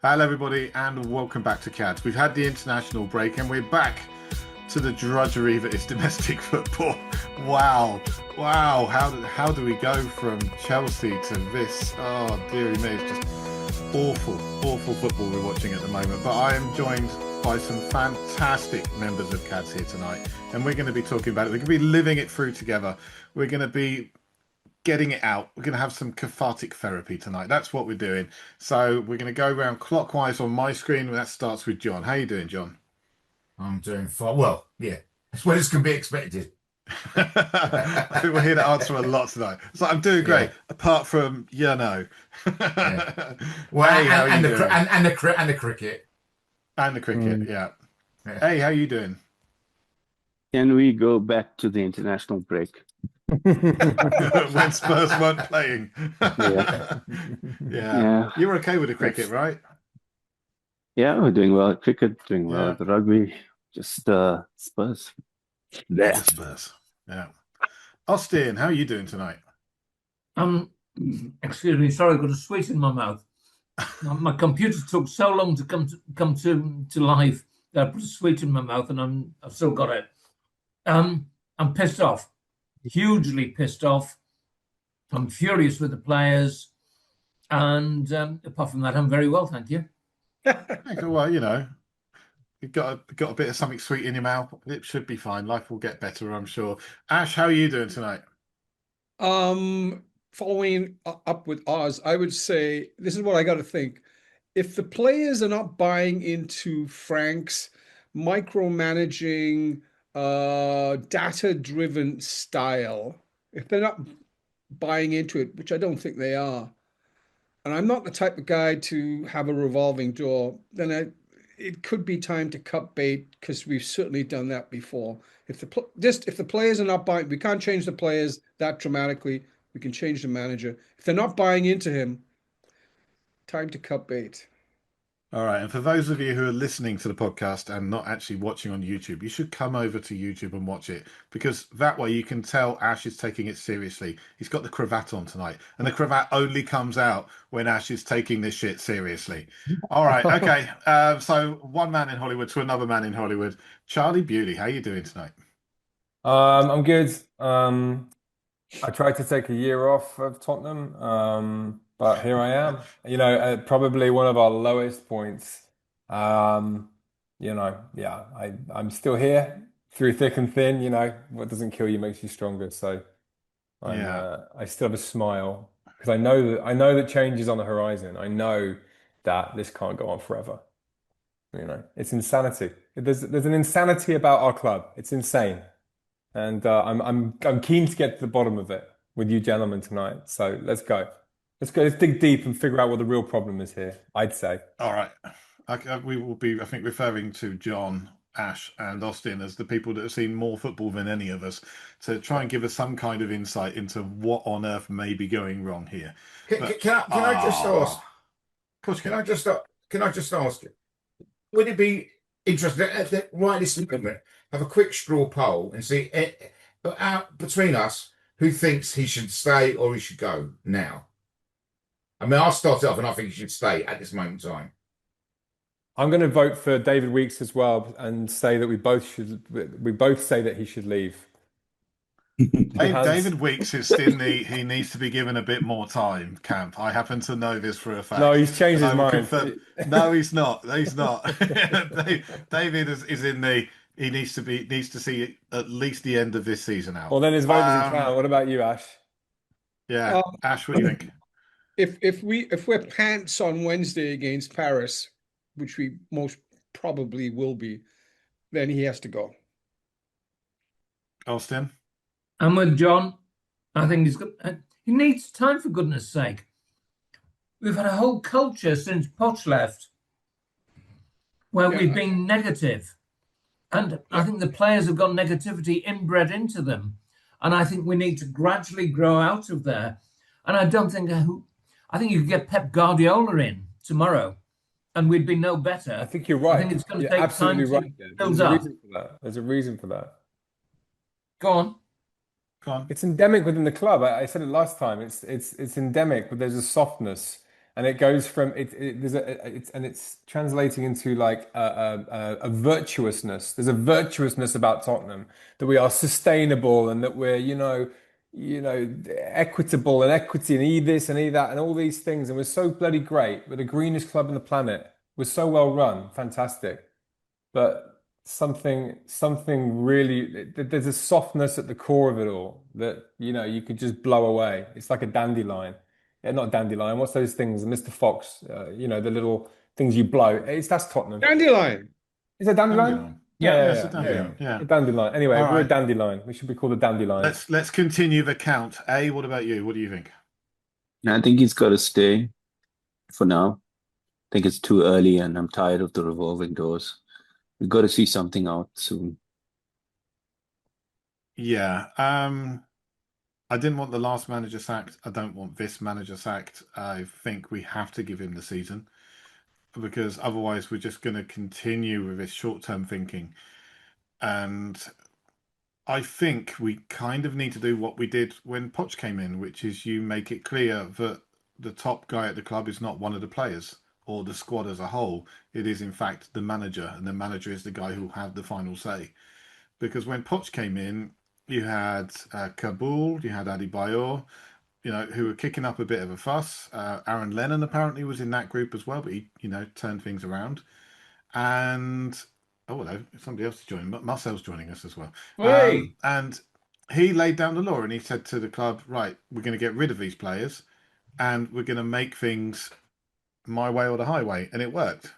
Hello, everybody, and welcome back to CADS. We've had the international break, and we're back to the drudgery that is domestic football. Wow. How do we go from Chelsea to this? Oh, dearie me, it's just awful football we're watching at the moment. But I am joined by some fantastic members of CADS here tonight, and we're going to be talking about it. We're going to be living it through together. We're going to be getting it out. We're going to have some cathartic therapy tonight. That's what we're doing. So we're going to go around clockwise on my screen. That starts with John. How you doing, John? I'm doing fine. Well, yeah, as well as can be expected. I think we're here to answer a lot tonight. So I'm doing great, Yeah, apart from yeah. Well, Hey, how are you doing? and the cricket. And the cricket, Mm. yeah. Yeah. Hey, how you doing? Can we go back to the international break? When Spurs weren't playing. Yeah. Yeah. Yeah, You were okay with the cricket, that's right? yeah, we're doing well at cricket, doing well Yeah. at the rugby. Just Spurs. Yeah. The Spurs. Yeah. Austin, how are you doing tonight? Um, excuse me, sorry, I've got a sweet in my mouth. My computer took so long to come to life that I put a sweet in my mouth, and I've still got it. I'm pissed off, hugely pissed off. I'm furious with the players, and apart from that, I'm very well, thank you. Well, you've got a bit of something sweet in your mouth. It should be fine. Life will get better, I'm sure. Ash, how are you doing tonight? Following up with Oz, I would say this is what I got to think. If the players are not buying into Frank's micromanaging, data-driven style, if they're not buying into it, which I don't think they are, and I'm not the type of guy to have a revolving door, then it could be time to cut bait because we've certainly done that before. If the players are not buying, we can't change the players that dramatically. We can change the manager. If they're not buying into him, time to cut bait. All right. And for those of you who are listening to the podcast and not actually watching on YouTube, you should come over to YouTube and watch it, because that way you can tell Ash is taking it seriously. He's got the cravat on tonight, and the cravat only comes out when Ash is taking this shit seriously. All right. Okay. So one man in Hollywood to another man in Hollywood. Charlie Bewley, how you doing tonight? I'm good. I tried to take a year off of Tottenham, but here I am. At probably one of our lowest points. Yeah, I'm still here through thick and thin. What doesn't kill you makes you stronger. So Yeah. I still have a smile because I know that change is on the horizon. I know that this can't go on forever. It's insanity. There's an insanity about our club. It's insane. And I'm keen to get to the bottom of it with you gentlemen tonight. So let's go. Let's dig deep and figure out what the real problem is here, I'd say. All right. We will be, I think, referring to John, Ash, and Austin as the people that have seen more football than any of us, to try and give us some kind of insight into what on earth may be going wrong here. Can I just ask? Of course, Can I just ask you? Would it be interesting right this moment have a quick straw poll and see between us who thinks he should stay or he should go now? I mean, I'll start it off, and I think he should stay at this moment in time. I'm going to vote for David Weeks as well and say that we both say that he should leave. David Weeks is in he needs to be given a bit more time camp. I happen to know this for a fact. No, he's changed his mind. No, he's not. He's not. David is in he needs to see at least the end of this season out. Well, then his vote doesn't count. What about you, Ash? Yeah, Ash, what do you think? If we're pants on Wednesday against Paris, which we most probably will be, then he has to go. Austin? I'm with John. I think he needs time, for goodness sake. We've had a whole culture since Poch left where we've been negative. And I think the players have got negativity inbred into them. And I think we need to gradually grow out of there. And I think you could get Pep Guardiola in tomorrow and we'd be no better. I think you're right. I think it's going to You're take absolutely time right. to build up. There's a reason for that. Go on. Go on. It's endemic within the club. I said it last time. It's endemic, but there's a softness and it goes from it's translating into like a virtuousness. There's a virtuousness about Tottenham, that we are sustainable, and that we're equitable, and equity, and this and that and all these things, and we're so bloody great. We're the greenest club on the planet. We're so well run, fantastic. But something really, there's a softness at the core of it all that you could just blow away. It's like a dandelion. Yeah, not a dandelion. What's those things, Mr. Fox? The little things you blow. That's Tottenham. Dandelion. Is it dandelion? Dandelion. Yeah, It's a dandelion. A dandelion. Anyway, All we're a right. dandelion. We should be called a dandelion. Let's continue the count. What about you? What do you think? I think he's got to stay for now. I think it's too early, and I'm tired of the revolving doors. We've got to see something out soon. Yeah. I didn't want the last manager sacked. I don't want this manager sacked. I think we have to give him the season, because otherwise we're just going to continue with this short-term thinking. And I think we kind of need to do what we did when Poch came in, which is you make it clear that the top guy at the club is not one of the players or the squad as a whole. It is in fact the manager, and the manager is the guy who will have the final say. Because when Poch came in, you had Kabul, you had Adebayor, who were kicking up a bit of a fuss. Aaron Lennon apparently was in that group as well, but he, turned things around. And oh no, somebody else is joining. Marcel's joining us as well. Hey. And he laid down the law, and he said to the club, right, we're going to get rid of these players, and we're going to make things my way or the highway. And it worked.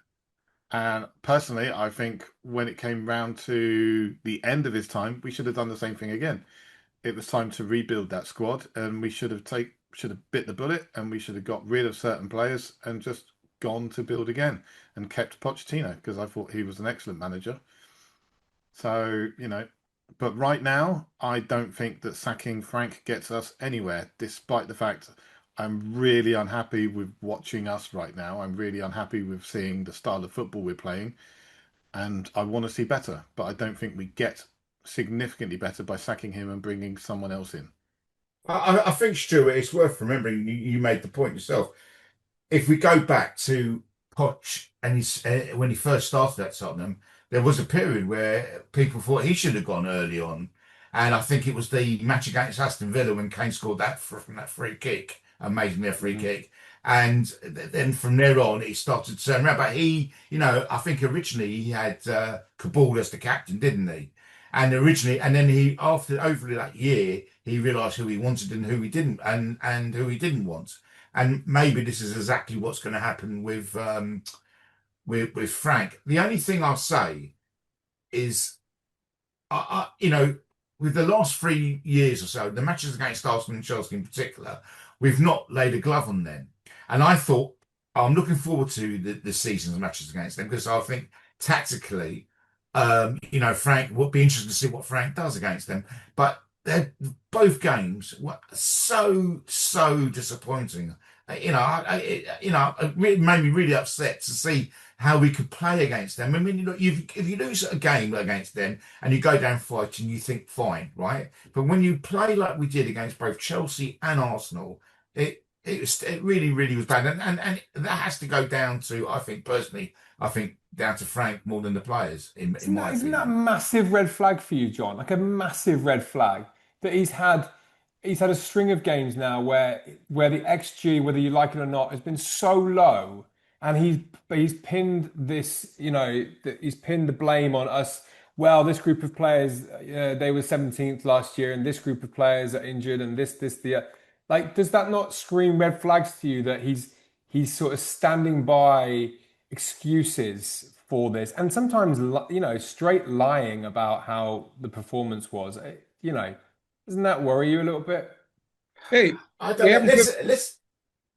And personally, I think when it came round to the end of his time, we should have done the same thing again. It was time to rebuild that squad, and we should have bit the bullet, and we should have got rid of certain players and just gone to build again and kept Pochettino, because I thought he was an excellent manager. So, but right now, I don't think that sacking Frank gets us anywhere, despite the fact I'm really unhappy with watching us right now. I'm really unhappy with seeing the style of football we're playing, and I want to see better, but I don't think we get significantly better by sacking him and bringing someone else in. I think, Stuart, it's worth remembering, you made the point yourself. If we go back to Poch and when he first started at Tottenham, there was a period where people thought he should have gone early on. And I think it was the match against Aston Villa when Kane scored that from that free kick, amazingly a free kick. And then from there on, it started to turn around. But he, I think originally he had Kabul as the captain, didn't he? And then he, after over that year, he realised who he wanted and who he didn't, and who he didn't want. And maybe this is exactly what's going to happen with Frank. The only thing I'll say is, with the last 3 years or so, the matches against Arsenal and Chelsea in particular, we've not laid a glove on them. And I thought, I'm looking forward to the season's matches against them, because I think tactically, Frank, would be interesting to see what Frank does against them. But both games were so disappointing. It made me really upset to see how we could play against them. I mean, if you lose a game against them and you go down fighting, you think fine, right? But when you play like we did against both Chelsea and Arsenal, it really was bad, and that has to go down to, I think personally, down to Frank more than the players. Isn't that a massive red flag for you, John? Like a massive red flag that he's had a string of games now where the XG, whether you like it or not, has been so low, and he's pinned this, he's pinned the blame on us. Well, this group of players, they were 17th last year, and this group of players are injured, and the like, does that not scream red flags to you, that he's sort of standing by excuses for this, and sometimes straight lying about how the performance was? Doesn't that worry you a little bit? Hey, I don't know.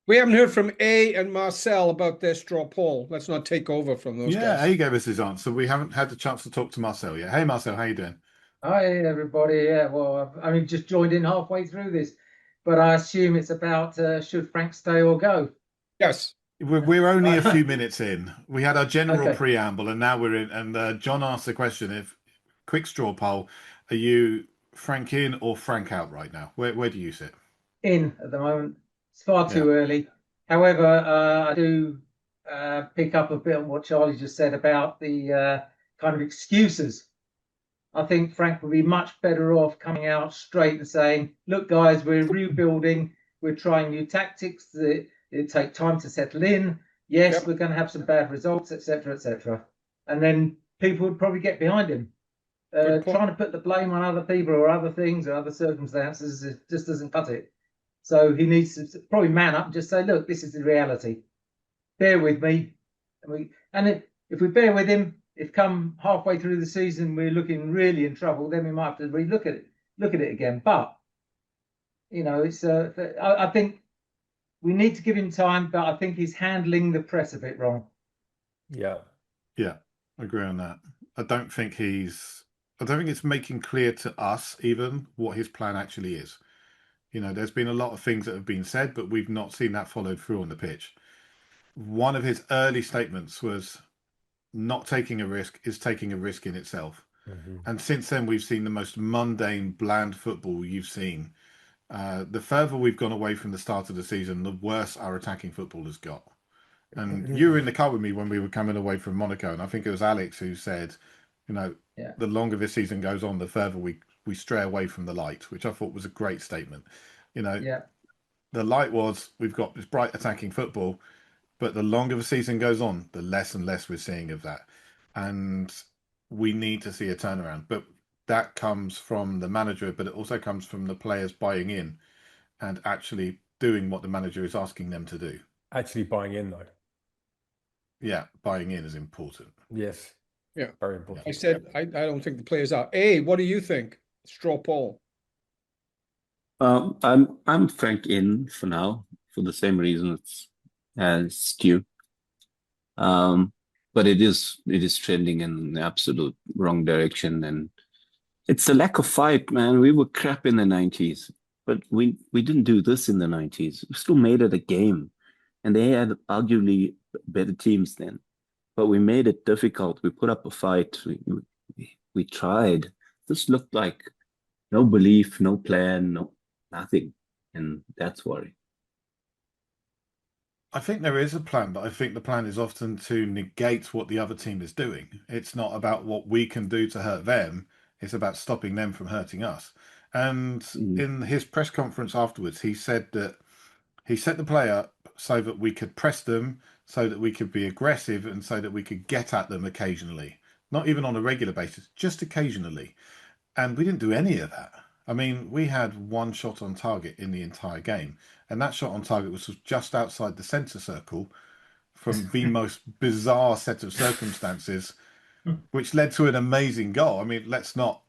We haven't heard from A and Marcel about their straw poll. Let's not take over from those guys. Yeah, A gave us his answer. We haven't had the chance to talk to Marcel yet. Hey, Marcel, how you doing? Hi, everybody. Yeah, well, I've only just joined in halfway through this, but I assume it's about should Frank stay or go? Yes. We're only a few minutes in. We had our general preamble, and now we're in. And John asked the question: quick straw poll, are you Frank in or Frank out right now? Where do you sit? In at the moment. It's far too early. However, I do pick up a bit on what Charlie just said about the kind of excuses. I think Frank would be much better off coming out straight and saying, look, guys, we're rebuilding, we're trying new tactics, it take time to settle in. Yes, Yep. we're going to have some bad results, etc., etc. And then people would probably get behind him. Good point. Trying to put the blame on other people or other things or other circumstances just doesn't cut it. So he needs to probably man up and just say, look, this is the reality. Bear with me. And if we bear with him, if come halfway through the season we're looking really in trouble, then we might have to look at it again. But you know, it's I think we need to give him time, but I think he's handling the press a bit wrong. Yeah. Yeah, I agree on that. I don't think it's making clear to us even what his plan actually is. You know, there's been a lot of things that have been said, but we've not seen that followed through on the pitch. One of his early statements was not taking a risk is taking a risk in itself. And since then, we've seen the most mundane, bland football you've seen. The further we've gone away from the start of the season, the worse our attacking football has got. And you were in the car with me when we were coming away from Monaco, and I think it was Alex who said, you know, the longer this season goes on, the further we stray away from the light, which I thought was a great statement. You know, the light was we've got this bright attacking football, but the longer the season goes on, the less and less we're seeing of that. And we need to see a turnaround. But that comes from the manager, but it also comes from the players buying in and actually doing what the manager is asking them to do. Actually buying in, though. Yeah, buying in is important. Yes. Yeah. Very important. I said, I don't think the players are. What do you think? Straw poll. I'm Frank in for now for the same reasons as Stu. But it is trending in the absolute wrong direction, and it's a lack of fight, man. We were crap in the 90s, but we didn't do this in the 90s. We still made it a game, and they had arguably better teams then. But we made it difficult. We put up a fight. We tried. This looked like no belief, no plan, nothing, and that's worrying. I think there is a plan, but I think the plan is often to negate what the other team is doing. It's not about what we can do to hurt them. It's about stopping them from hurting us. And in his press conference afterwards, he said that he set the play up so that we could press them, so that we could be aggressive, and so that we could get at them occasionally. Not even on a regular basis, just occasionally. And we didn't do any of that. I mean, we had one shot on target in the entire game, and that shot on target was just outside the centre circle from the most bizarre set of circumstances, which led to an amazing goal. I mean, let's not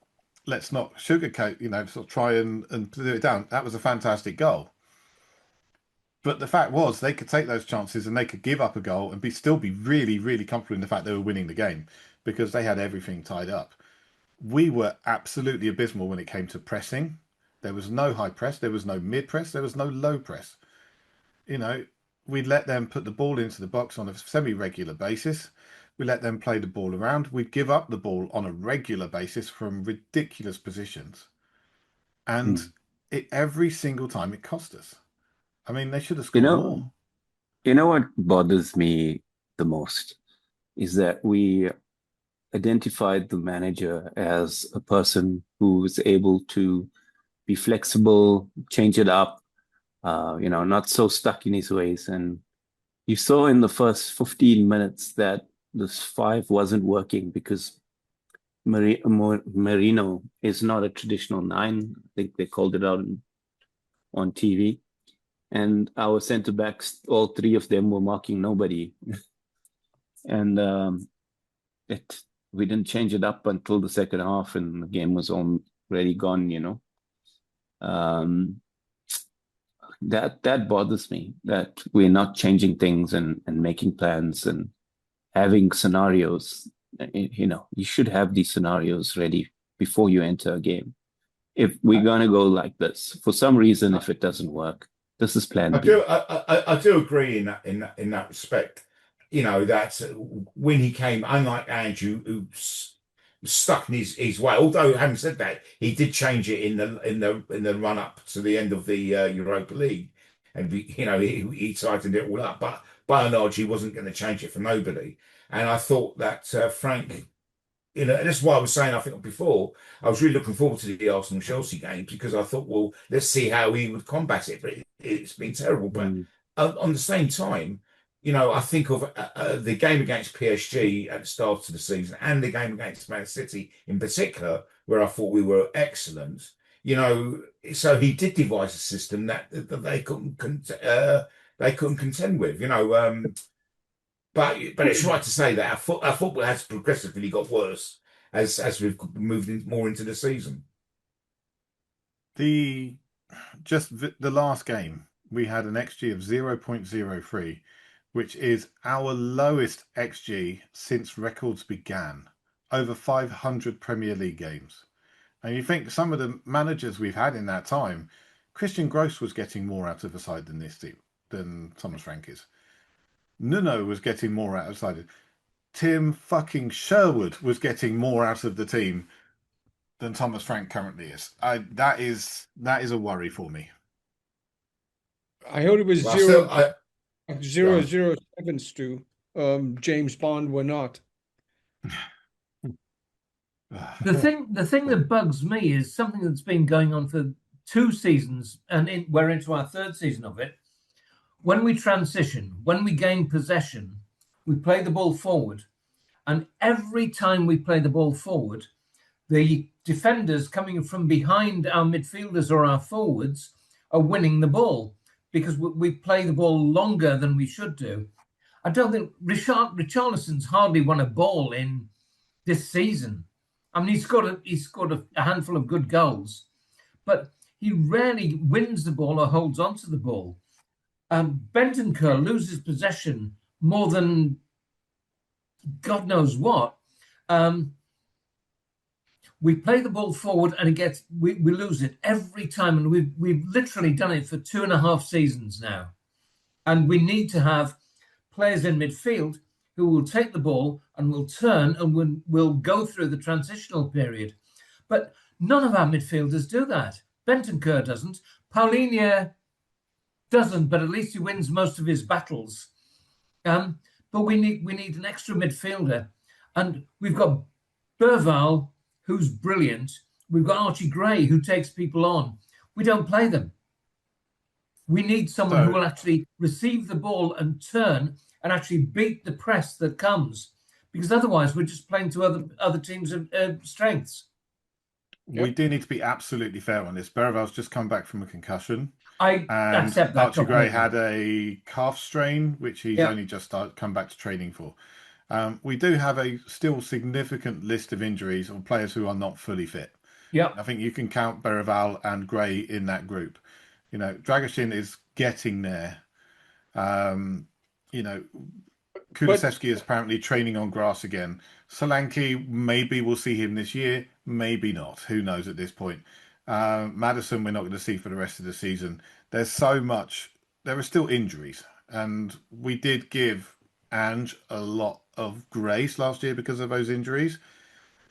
sugarcoat, you know, sort of try and do it down. That was a fantastic goal. But the fact was, they could take those chances and they could give up a goal and still be really, really comfortable in the fact they were winning the game because they had everything tied up. We were absolutely abysmal when it came to pressing. There was no high press, there was no mid press, there was no low press. You know, we'd let them put the ball into the box on a semi-regular basis. We let them play the ball around. We'd give up the ball on a regular basis from ridiculous positions. And every single time it cost us. I mean, they should have scored more. You know what bothers me the most is that we identified the manager as a person who is able to be flexible, change it up, you know, not so stuck in his ways. And you saw in the first 15 minutes that this 5 wasn't working because Marino is not a traditional 9. I think they called it out on TV. And our centre backs, all 3 of them were marking nobody. And we didn't change it up until the second half, and the game was already gone, you know. That bothers me, that we're not changing things and making plans and having scenarios. You know, you should have these scenarios ready before you enter a game. If we're going to go like this, for some reason, if it doesn't work, this is plan B. I do agree in that respect. You know, that when he came, unlike Andrew, who stuck in his way. Although, having said that, he did change it in the run up to the end of the Europa League. and he tightened it all up. But by and large, he wasn't going to change it for nobody. And I thought that Frank, and that's why I was saying, I think before, I was really looking forward to the Arsenal Chelsea game because I thought, well, let's see how he would combat it. But it's been terrible. But on the same time, I think of the game against PSG at the start of the season and the game against Man City in particular, where I thought we were excellent. So he did devise a system that they couldn't contend with. But it's right to say that our football has progressively got worse as we've moved more into the season. The last game, we had an XG of 0.03, which is our lowest XG since records began, over 500 Premier League games. And you think some of the managers we've had in that time, Christian Gross was getting more out of the side than Thomas Frank is. Nuno was getting more out of the side. Tim fucking Sherwood was getting more out of the team than Thomas Frank currently is. That is a worry for me. I heard it was Well, 007, Stu. James Bond were not. The thing that bugs me is something that's been going on for 2 seasons, and we're into our 3rd season of it. When we transition, when we gain possession, we play the ball forward, and every time we play the ball forward, the defenders coming from behind our midfielders or our forwards are winning the ball because we play the ball longer than we should do. I don't think Richarlison's hardly won a ball in this season. I mean, he's scored a handful of good goals, but he rarely wins the ball or holds onto the ball. Bentancur loses possession more than God knows what. We play the ball forward and we lose it every time, and we've literally done it for 2.5 seasons now. And we need to have players in midfield who will take the ball and will turn and will go through the transitional period. But none of our midfielders do that. Bentancur doesn't. Paulinho doesn't, but at least he wins most of his battles. But we need an extra midfielder. And we've got Berval, who's brilliant. We've got Archie Gray, who takes people on. We don't play them. We need someone who will actually receive the ball and turn and actually beat the press that comes, because otherwise we're just playing to other teams' strengths. We do need to be absolutely fair on this. Berval's just come back from a concussion. I accept that. Archie Gray had a calf strain, which he's only just come back to training for. We do have a still significant list of injuries or players who are not fully fit. Yeah, I think you can count Berval and Gray in that group. Dragoshin is getting there. Kulusevski is apparently training on grass again. Solanke, maybe we'll see him this year, maybe not. Who knows at this point? Maddison, we're not going to see for the rest of the season. There's so much. There are still injuries, and we did give Ange a lot of grace last year because of those injuries.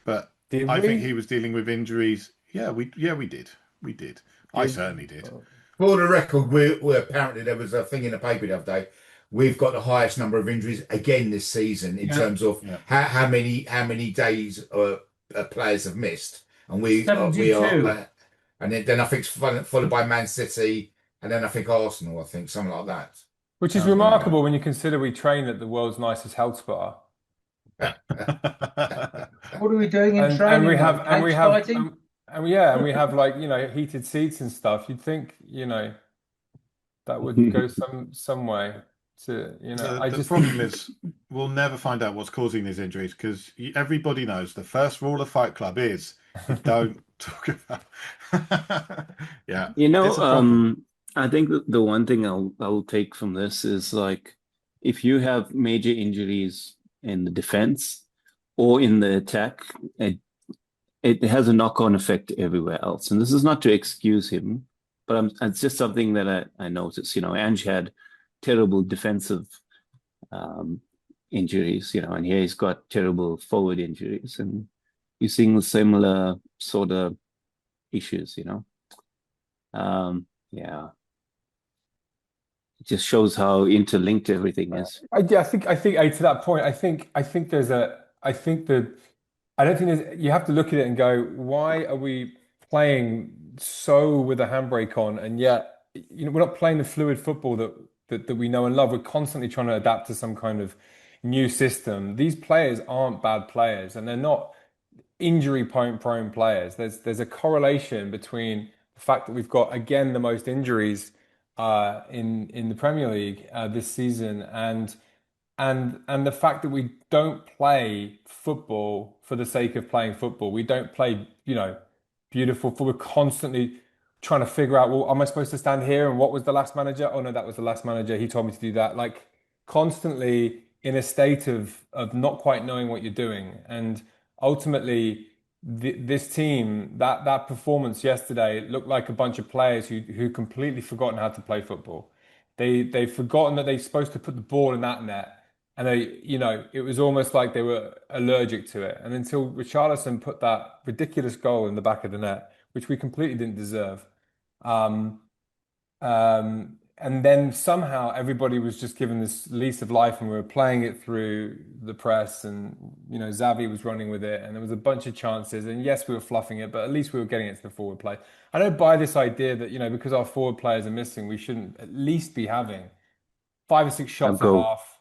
But I think he was dealing with injuries. Yeah, we did. I certainly did. For the record, we apparently there was a thing in the paper the other day. We've got the highest number of injuries again this season in terms of how many days players have missed, and we are, and then I think it's followed by Man City, and then I think Arsenal. I think something like that. Which is remarkable when you consider we train at the world's nicest health spa. What are we doing in training? And we have like heated seats and stuff. You'd think that would go some way to The problem is we'll never find out what's causing these injuries, because everybody knows the first rule of Fight Club is don't talk about. I think the one thing I'll take from this is, like, if you have major injuries in the defense or in the attack, it has a knock-on effect everywhere else. And this is not to excuse him, but it's just something that I noticed. Ange had terrible defensive injuries, and here he's got terrible forward injuries, and you're seeing the similar sort of issues, It just shows how interlinked everything is. I think to that point, I think there's a I think that I don't think there's you have to look at it and go, why are we playing so with a handbrake on, and yet we're not playing the fluid football that we know and love. We're constantly trying to adapt to some kind of new system. These players aren't bad players, and they're not injury prone players. There's a correlation between the fact that we've got again the most injuries in the Premier League this season, and the fact that we don't play football for the sake of playing football. We don't play, beautiful football. We're constantly trying to figure out, well, am I supposed to stand here? And what was the last manager? Oh no, that was the last manager. He told me to do that. Like constantly in a state of not quite knowing what you're doing. And ultimately, this team, that performance yesterday looked like a bunch of players who completely forgotten how to play football. They've forgotten that they're supposed to put the ball in that net. And it was almost like they were allergic to it. And until Richarlison put that ridiculous goal in the back of the net, which we completely didn't deserve. And then somehow everybody was just given this lease of life, and we were playing it through the press, and Xavi was running with it, and there was a bunch of chances. And yes, we were fluffing it, but at least we were getting it to the forward play. I don't buy this idea that because our forward players are missing, we shouldn't at least be having 5 or 6 shots a half.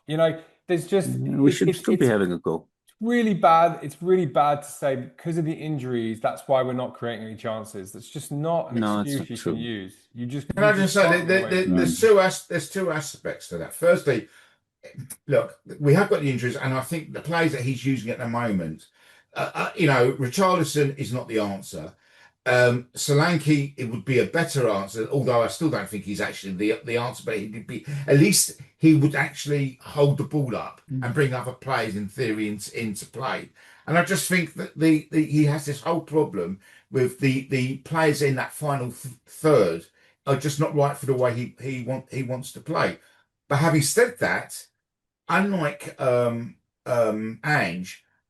There's just we should still be having a goal. Really bad. It's really bad to say because of the injuries, that's why we're not creating any chances. That's just not an excuse you can use. You just Can I just say there's two aspects to that. Firstly, look, we have got the injuries, and I think the players that he's using at the moment, Richarlison is not the answer. Solanke, it would be a better answer, although I still don't think he's actually the answer, but at least he would actually hold the ball up and bring other players in theory into play. And I just think that he has this whole problem with the players in that final third are just not right for the way he wants to play. But having said that, unlike Ange,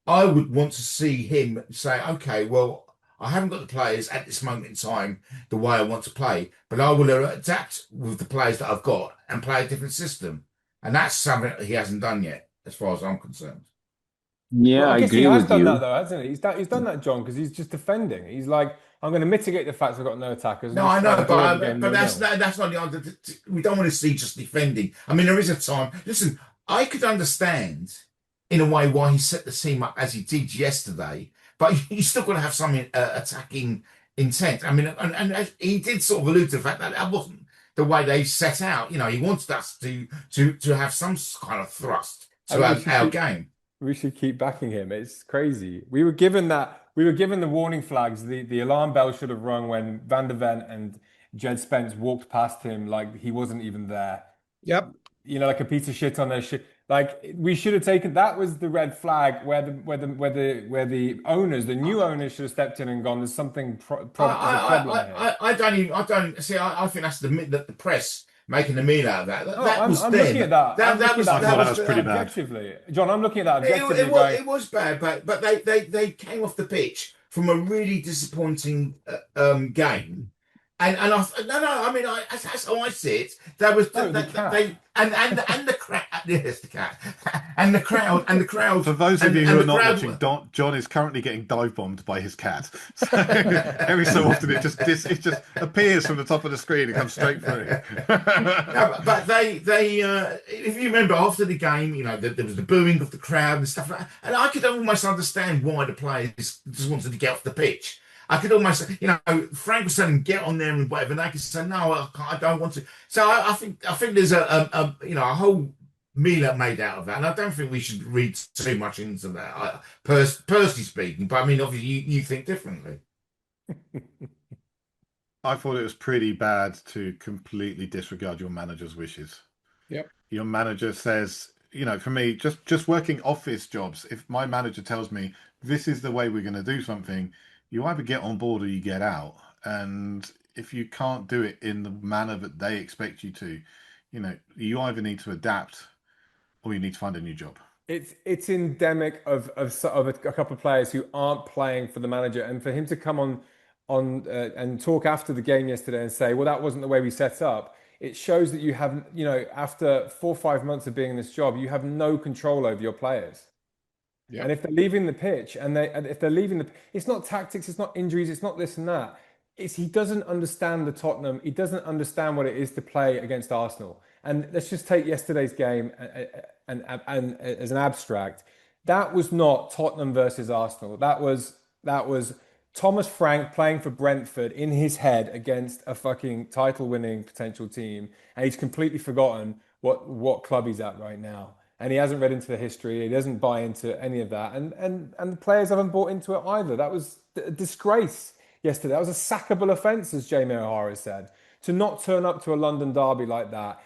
I would want to see him say, okay, well, I haven't got the players at this moment in time the way I want to play, but I will adapt with the players that I've got and play a different system. And that's something that he hasn't done yet, as far as I'm concerned. Yeah, I I guess agree he has with done you. that though, hasn't he? He's done that, John, because he's just defending. He's like, I'm going to mitigate the fact I've got no attackers. No, I know, but that's not the answer. We don't want to see just defending. I mean, there is a time. Listen, I could understand in a way why he set the team up as he did yesterday, but you still got to have some attacking intent. I mean, and he did sort of allude to the fact that wasn't the way they set out. He wanted us to have some kind of thrust to our game. We should keep backing him. It's crazy. We were given the warning flags. The alarm bell should have rung when Van der Ven and Jed Spence walked past him like he wasn't even there. Yep. Like a piece of shit on their shit. Like we should have taken that was the red flag where the owners, the new owners, should have stepped in and gone. There's something problem here. I don't see. I think that's the press making a meal out of that. I'm looking at that. I thought that was pretty bad. Objectively, John, I'm looking at that objectively. It was bad, but they came off the pitch from a really disappointing game. And I mean, that's how I see it. That was the crowd. Yes, the cat. And the crowd. For those of you who are not watching, John is currently getting dive bombed by his cat. So every so often it just appears from the top of the screen and comes straight through. No, but they if you remember after the game, there was the booing of the crowd and stuff like that. And I could almost understand why the players just wanted to get off the pitch. I could almost, Frank was saying get on there and whatever, and they could say no, I don't want to. So I think there's a whole meal made out of that, and I don't think we should read too much into that. Personally speaking, but I mean, obviously you think differently. I thought it was pretty bad to completely disregard your manager's wishes. Yep. Your manager says, for me, just working office jobs. If my manager tells me this is the way we're going to do something, you either get on board or you get out. And if you can't do it in the manner that they expect you to, you either need to adapt or you need to find a new job. It's endemic of a couple of players who aren't playing for the manager, and for him to come on and talk after the game yesterday and say, well, that wasn't the way we set up. it shows that you have, you know, after 4 or 5 months of being in this job, you have no control over your players. Yeah. And if they're leaving the pitch and if they're leaving it's not tactics, it's not injuries, it's not this and that. It's he doesn't understand the Tottenham. He doesn't understand what it is to play against Arsenal. And let's just take yesterday's game and as an abstract. That was not Tottenham versus Arsenal. That was Thomas Frank playing for Brentford in his head against a fucking title-winning potential team, and he's completely forgotten what club he's at right now. And he hasn't read into the history. He doesn't buy into any of that, and the players haven't bought into it either. That was a disgrace yesterday. That was a sackable offence, as Jamie O'Hara said, to not turn up to a London derby like that.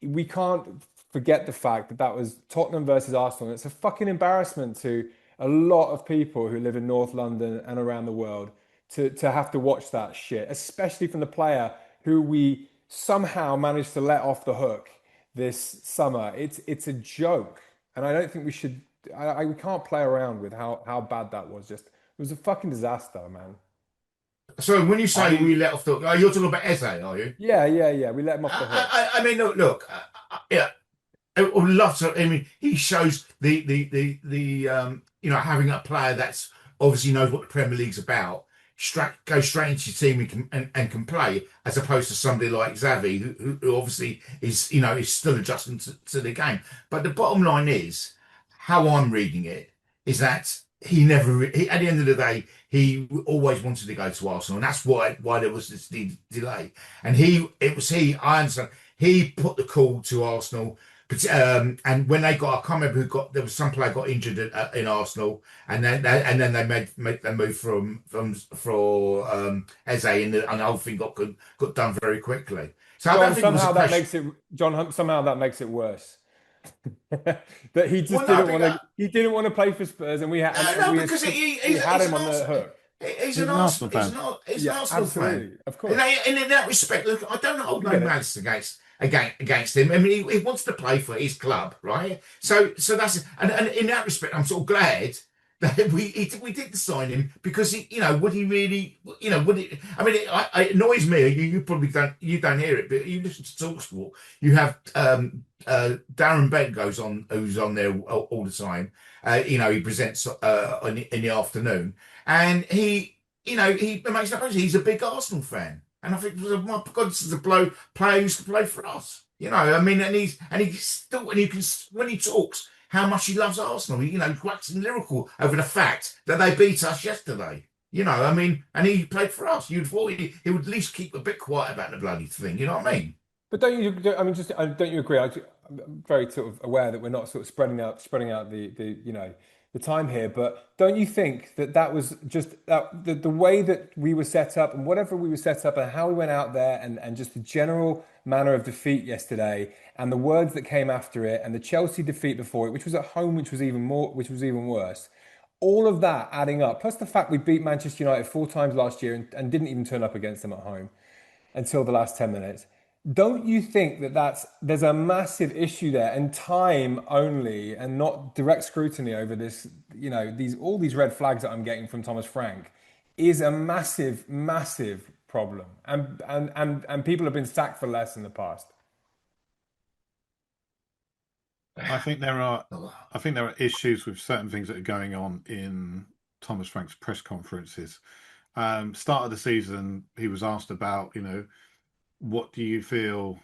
We can't forget the fact that was Tottenham versus Arsenal. It's a fucking embarrassment to a lot of people who live in North London and around the world to have to watch that shit, especially from the player who we somehow managed to let off the hook this summer. It's a joke, and I don't think we should. We can't play around with how bad that was. Just it was a fucking disaster, man. So when you say we let off the, you're talking about Eze, are you? Yeah. We let him off the hook. I mean, look, yeah. I would love to. I mean, he shows the you know, having a player that's obviously knows what the Premier League's about, go straight into your team and can play, as opposed to somebody like Xavi, who obviously is, you know, is still adjusting to the game. But the bottom line is, how I'm reading it is that he never, at the end of the day, he always wanted to go to Arsenal, and that's why there was this delay. And I understand, he put the call to Arsenal. But, and when they got, I can't remember there was some player got injured in Arsenal, and then they made the move for Eze, and the whole thing got done very quickly. So John, I don't think somehow that makes it worse. That he just didn't want to play for Spurs, and we had because he had him on the hook. He's an Arsenal fan. He's an Arsenal fan. Of course. And in that respect, look, I don't hold no malice against him. I mean, he wants to play for his club, right? So that's, and in that respect, I'm sort of glad that we did sign him, because he, you know, would he really, you know, would it? I mean, it annoys me. You probably don't hear it, but you listen to TalkSport. You have Darren Bent who's on there all the time. You know, he presents in the afternoon, and he makes no bones. He's a big Arsenal fan, and I think, my God, this is a player who used to play for us. You know, I mean, and he's still, and you can, when he talks how much he loves Arsenal, you know, waxing lyrical over the fact that they beat us yesterday. You know, I mean, and he played for us. You'd thought he would at least keep a bit quiet about the bloody thing. You know what I mean? But don't you agree? I'm very sort of aware that we're not sort of spreading out the you know, the time here, but don't you think that was just the way that we were set up, and whatever we were set up, and how we went out there, and just the general manner of defeat yesterday, and the words that came after it, and the Chelsea defeat before it, which was at home, which was even worse, all of that adding up, plus the fact we beat Manchester United 4 times last year and didn't even turn up against them at home until the last 10 minutes. Don't you think there's a massive issue there, and time only, and not direct scrutiny over this, you know, all these red flags that I'm getting from Thomas Frank is a massive problem, and people have been sacked for less in the past. I think there are issues with certain things that are going on in Thomas Frank's press conferences. Start of the season, he was asked about, you know, how do you feel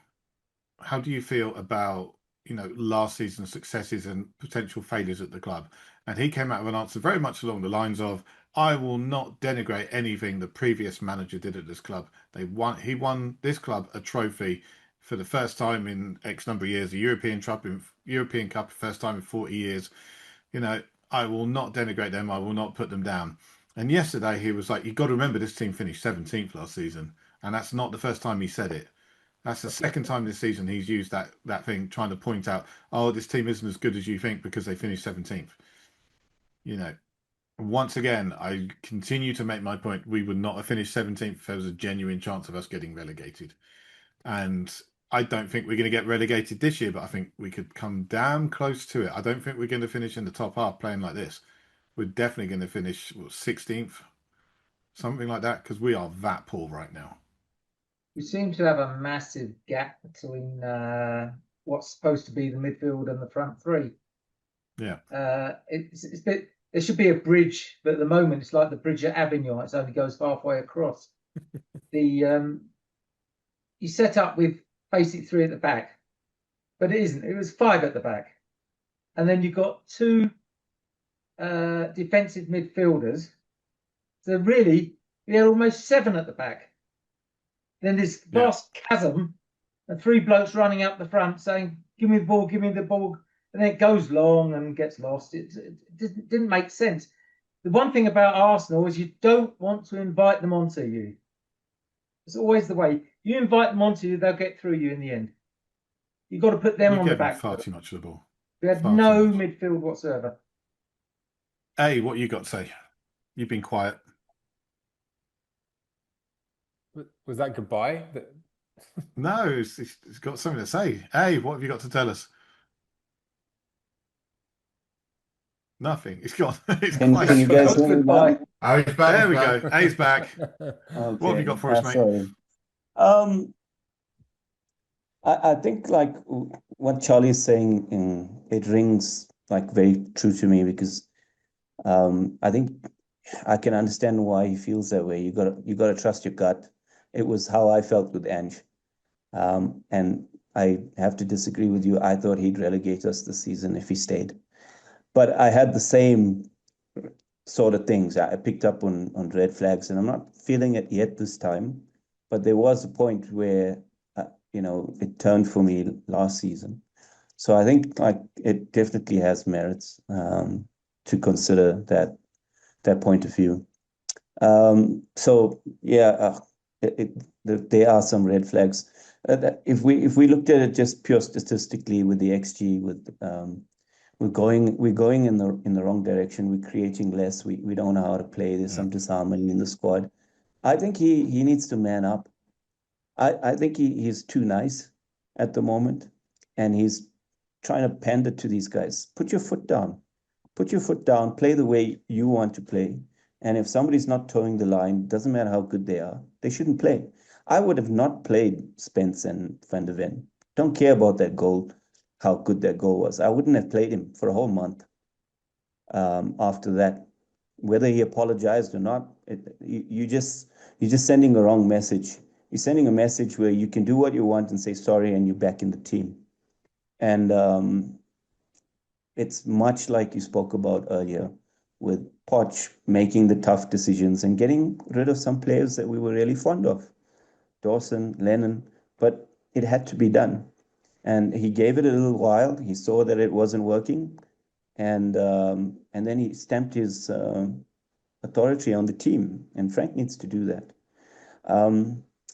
about, you know, last season's successes and potential failures at the club? And he came out with an answer very much along the lines of, I will not denigrate anything the previous manager did at this club. He won this club a trophy for the first time in X number of years, a European Cup, first time in 40 years. You know, I will not denigrate them. I will not put them down. And yesterday he was like, you've got to remember this team finished 17th last season. And that's not the first time he said it. That's the second time this season he's used that thing, trying to point out, oh, this team isn't as good as you think because they finished 17th. You know, once again, I continue to make my point. We would not have finished 17th if there was a genuine chance of us getting relegated. And I don't think we're going to get relegated this year, but I think we could come damn close to it. I don't think we're going to finish in the top half playing like this. We're definitely going to finish 16th, something like that, because we are that poor right now. we seem to have a massive gap between what's supposed to be the midfield and the front three. Yeah. It's a bit. There should be a bridge, but at the moment it's like the bridge at Avignon. It only goes halfway across. You set up with basic three at the back, but it isn't. It was five at the back, and then you've got two defensive midfielders. So really, we had almost seven at the back. Then this vast chasm, and three blokes running up the front saying, "Give me the ball, give me the ball," and then it goes long and gets lost. It didn't make sense. The one thing about Arsenal is you don't want to invite them onto you. It's always the way. You invite them onto you, they'll get through you in the end. You've got to put them We're on the giving back far foot. too much of the ball. We had far no too much. midfield whatsoever. Hey, what you got to say? You've been quiet. Was that goodbye? No, it's got something to say. Hey, what have you got to tell us? Nothing. It's gone. It's Can quiet. you guys hear me now? Oh, he's back. There we he's back. go. A's back. Okay. What have you got for us, mate? Sorry. I think like what Charlie is saying, it rings like very true to me because I think I can understand why he feels that way. You gotta trust your gut. It was how I felt with Ange. And I have to disagree with you. I thought he'd relegate us this season if he stayed. But I had the same sort of things. I picked up on red flags, and I'm not feeling it yet this time. But there was a point where, it turned for me last season. So I think like it definitely has merits to consider that point of view. So yeah, there are some red flags. If we looked at it just pure statistically with the XG, we're going in the wrong direction. We're creating less. We don't know how to play. There's some disharmony in the squad. I think he needs to man up. I think he's too nice at the moment, and he's trying to pander to these guys. Put your foot down. Put your foot down. Play the way you want to play. And if somebody's not towing the line, doesn't matter how good they are, they shouldn't play. I would have not played Spence and Van der Ven. Don't care about that goal, how good that goal was. I wouldn't have played him for a whole month after that. Whether he apologized or not, you're just sending a wrong message. You're sending a message where you can do what you want and say sorry, and you're back in the team. And it's much like you spoke about earlier with Poch making the tough decisions and getting rid of some players that we were really fond of, Dawson, Lennon, but it had to be done. And he gave it a little while. He saw that it wasn't working, and then he stamped his authority on the team. And Frank needs to do that.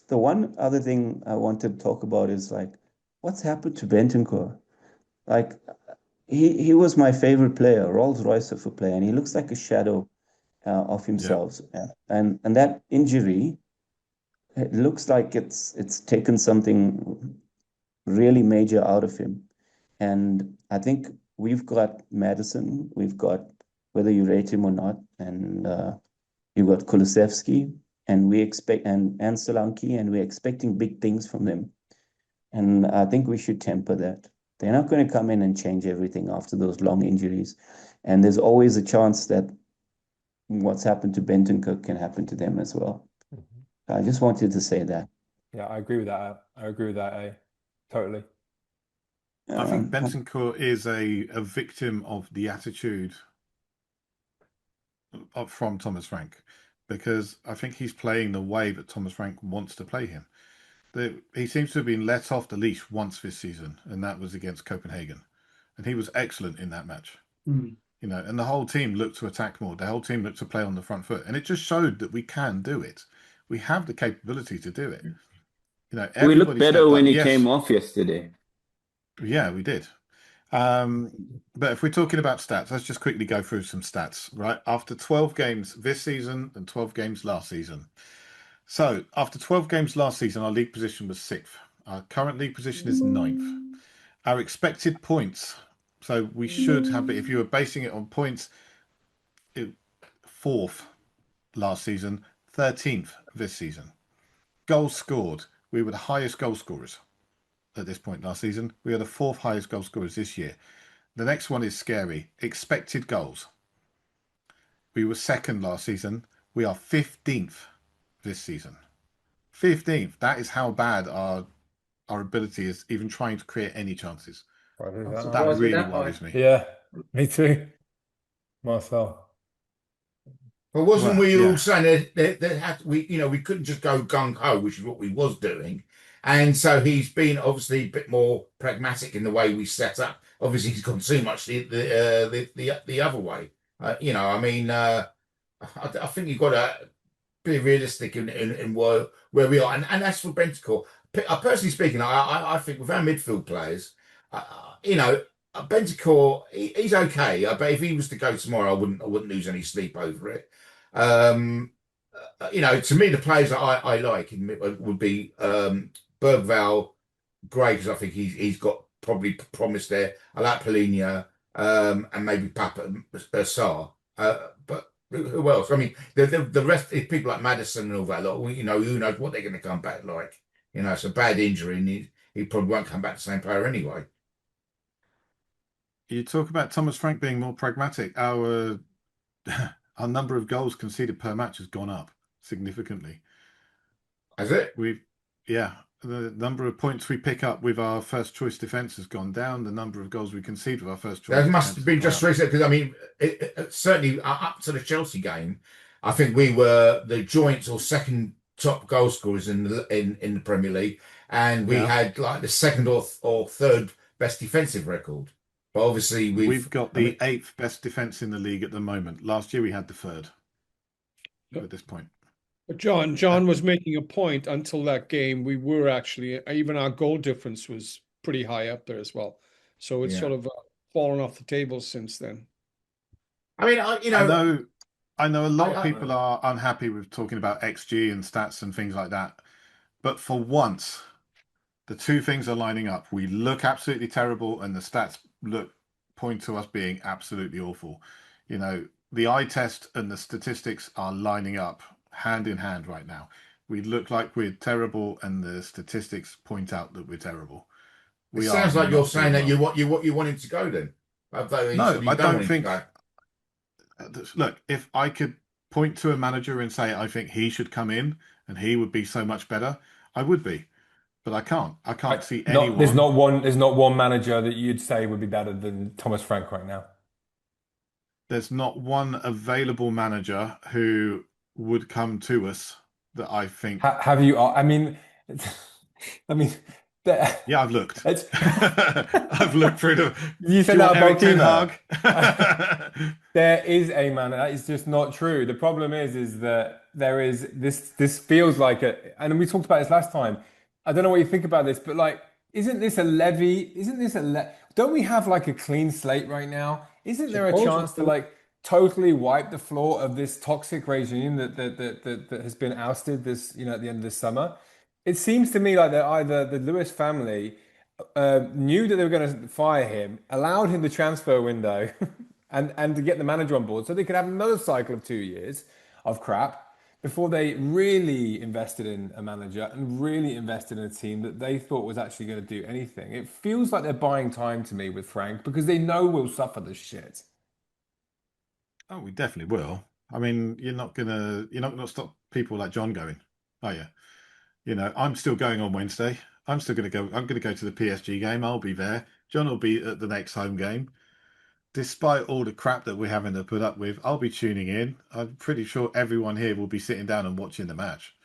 The one other thing I wanted to talk about is like, what's happened to Bentancur? Like, he was my favorite player, Rolls Royce of a player, and he looks like a shadow of himself. And that injury, it looks like it's taken something really major out of him. And I think we've got Madison, we've got, whether you rate him or not, and you've got Kulusevski, and we expect and Solanke, and we're expecting big things from them. And I think we should temper that. They're not going to come in and change everything after those long injuries. And there's always a chance that what's happened to Bentancur can happen to them as well. I just wanted to say that. Yeah, I agree with that. I agree with that, totally. I think Bentancur is a victim of the attitude from Thomas Frank, because I think he's playing the way that Thomas Frank wants to play him. He seems to have been let off the leash once this season, and that was against Copenhagen. And he was excellent in that match. And the whole team looked to attack more. The whole team looked to play on the front foot. And it just showed that we can do it. We have the capability to do it. We looked better when he came off yesterday. Yeah, we did. But if we're talking about stats, let's just quickly go through some stats, right? After 12 games this season and 12 games last season. So after 12 games last season, our league position was 6th. Our current league position is 9th. Our expected points. So we should have, if you were basing it on points, 4th last season, 13th this season. Goals scored, We were the highest goal scorers at this point last season. We are the 4th highest goal scorers this year. The next one is scary. Expected goals. We were 2nd last season. We are 15th this season. 15th. That is how bad our ability is even trying to create any chances. I'm That surprised we're really that high. worries me. Yeah, me too, Marcel. But wasn't Well, we yeah. all saying that we couldn't just go gung ho, which is what we was doing, and so he's been obviously a bit more pragmatic in the way we set up. Obviously, he's gone too much the other way. I think you've got to be realistic in where we are, and that's for Bentancur. Personally speaking, I think with our midfield players, Bentancur, he's okay. But if he was to go tomorrow, I wouldn't lose any sleep over it. To me, the players that I like would be Bergvall, Gray, because I think he's got probably promise there. I like Polinia, and maybe Papa Sarr. But who else? I mean, the rest is people like Madison and all that. Who knows what they're going to come back like? It's a bad injury, and he probably won't come back the same player anyway. You talk about Thomas Frank being more pragmatic. Our number of goals conceded per match has gone up significantly. Has it? The number of points we pick up with our first choice defence has gone down. The number of goals we concede with our first choice. That must have been just recent, because I mean, certainly up to the Chelsea game, I think we were the joint or second top goal scorers in the Premier League, and we had like the second or third best defensive record. But obviously, we've got the 8th best defence in the league at the moment. Last year we had the 3rd. At this point. But John was making a point. Until that game, we were actually, even our goal difference was pretty high up there as well. So it's sort of fallen off the table since then. I mean, I know a lot of people are unhappy with talking about XG and stats and things like that. But for once, the two things are lining up. We look absolutely terrible, and the stats point to us being absolutely awful. The eye test and the statistics are lining up hand in hand right now. We look like we're terrible, and the statistics point out that we're terrible. It sounds like you're saying that you want him to go then. No, I don't think. Look, if I could point to a manager and say I think he should come in and he would be so much better, I would be. But I can't. I can't see anyone. There's not one manager that you'd say would be better than Thomas Frank right now. There's not one available manager who would come to us that I think. Have you? I mean, yeah, I've looked. I've looked through the. You said that about Ten Hag. There is a man. That is just not true. The problem is that there is this. This feels like and we talked about this last time. I don't know what you think about this, but isn't this a levy? Don't we have a clean slate right now? Isn't there a chance to totally wipe the floor of this toxic regime that has been ousted at the end of this summer? It seems to me like that either the Lewis family knew that they were going to fire him, allowed him the transfer window, and to get the manager on board so they could have another cycle of 2 years of crap before they really invested in a manager and really invested in a team that they thought was actually going to do anything. It feels like they're buying time to me with Frank because they know we'll suffer this shit. Oh, we definitely will. I mean, you're not gonna stop people like John going, are you? I'm still going on Wednesday. I'm still gonna go. I'm gonna go to the PSG game. I'll be there. John will be at the next home game. Despite all the crap that we're having to put up with, I'll be tuning in. I'm pretty sure everyone here will be sitting down and watching the match.